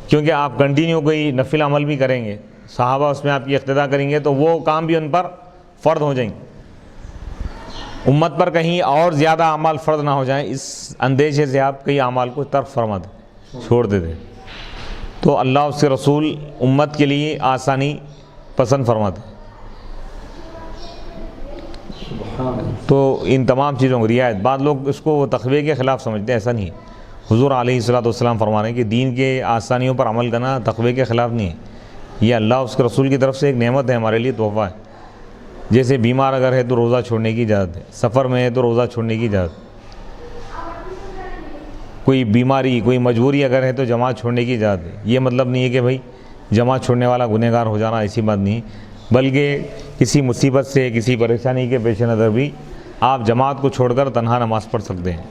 کیونکہ آپ کنٹینیو کوئی نفل عمل بھی کریں گے، صحابہ اس میں آپ کی اقتداء کریں گے تو وہ کام بھی ان پر فرض ہو جائیں گے، امت پر کہیں اور زیادہ اعمال فرض نہ ہو جائیں، اس اندیشے سے آپ کئی اعمال کو ترک فرماتے، چھوڑ دیتے۔ تو اللہ اس کے رسول امت کے لیے آسانی پسند فرماتے، تو ان تمام چیزوں کو رعایت۔ بعض لوگ اس کو تقوی کے خلاف سمجھتے ہیں، ایسا نہیں ہے۔ حضور علیہ السلام فرما رہے ہیں کہ دین کے آسانیوں پر عمل کرنا تقوی کے خلاف نہیں ہے، یہ اللہ اس کے رسول کی طرف سے ایک نعمت ہے، ہمارے لیے تحفہ ہے۔ جیسے بیمار اگر ہے تو روزہ چھوڑنے کی اجازت ہے، سفر میں ہے تو روزہ چھوڑنے کی اجازت ہے، کوئی بیماری، کوئی مجبوری اگر ہے تو جماعت چھوڑنے کی اجازت ہے۔ یہ مطلب نہیں ہے کہ بھائی جماعت چھوڑنے والا گنہگار ہو جانا، ایسی بات نہیں، بلکہ کسی مصیبت سے، کسی پریشانی کے پیش نظر بھی آپ جماعت کو چھوڑ کر تنہا نماز پڑھ سکتے ہیں۔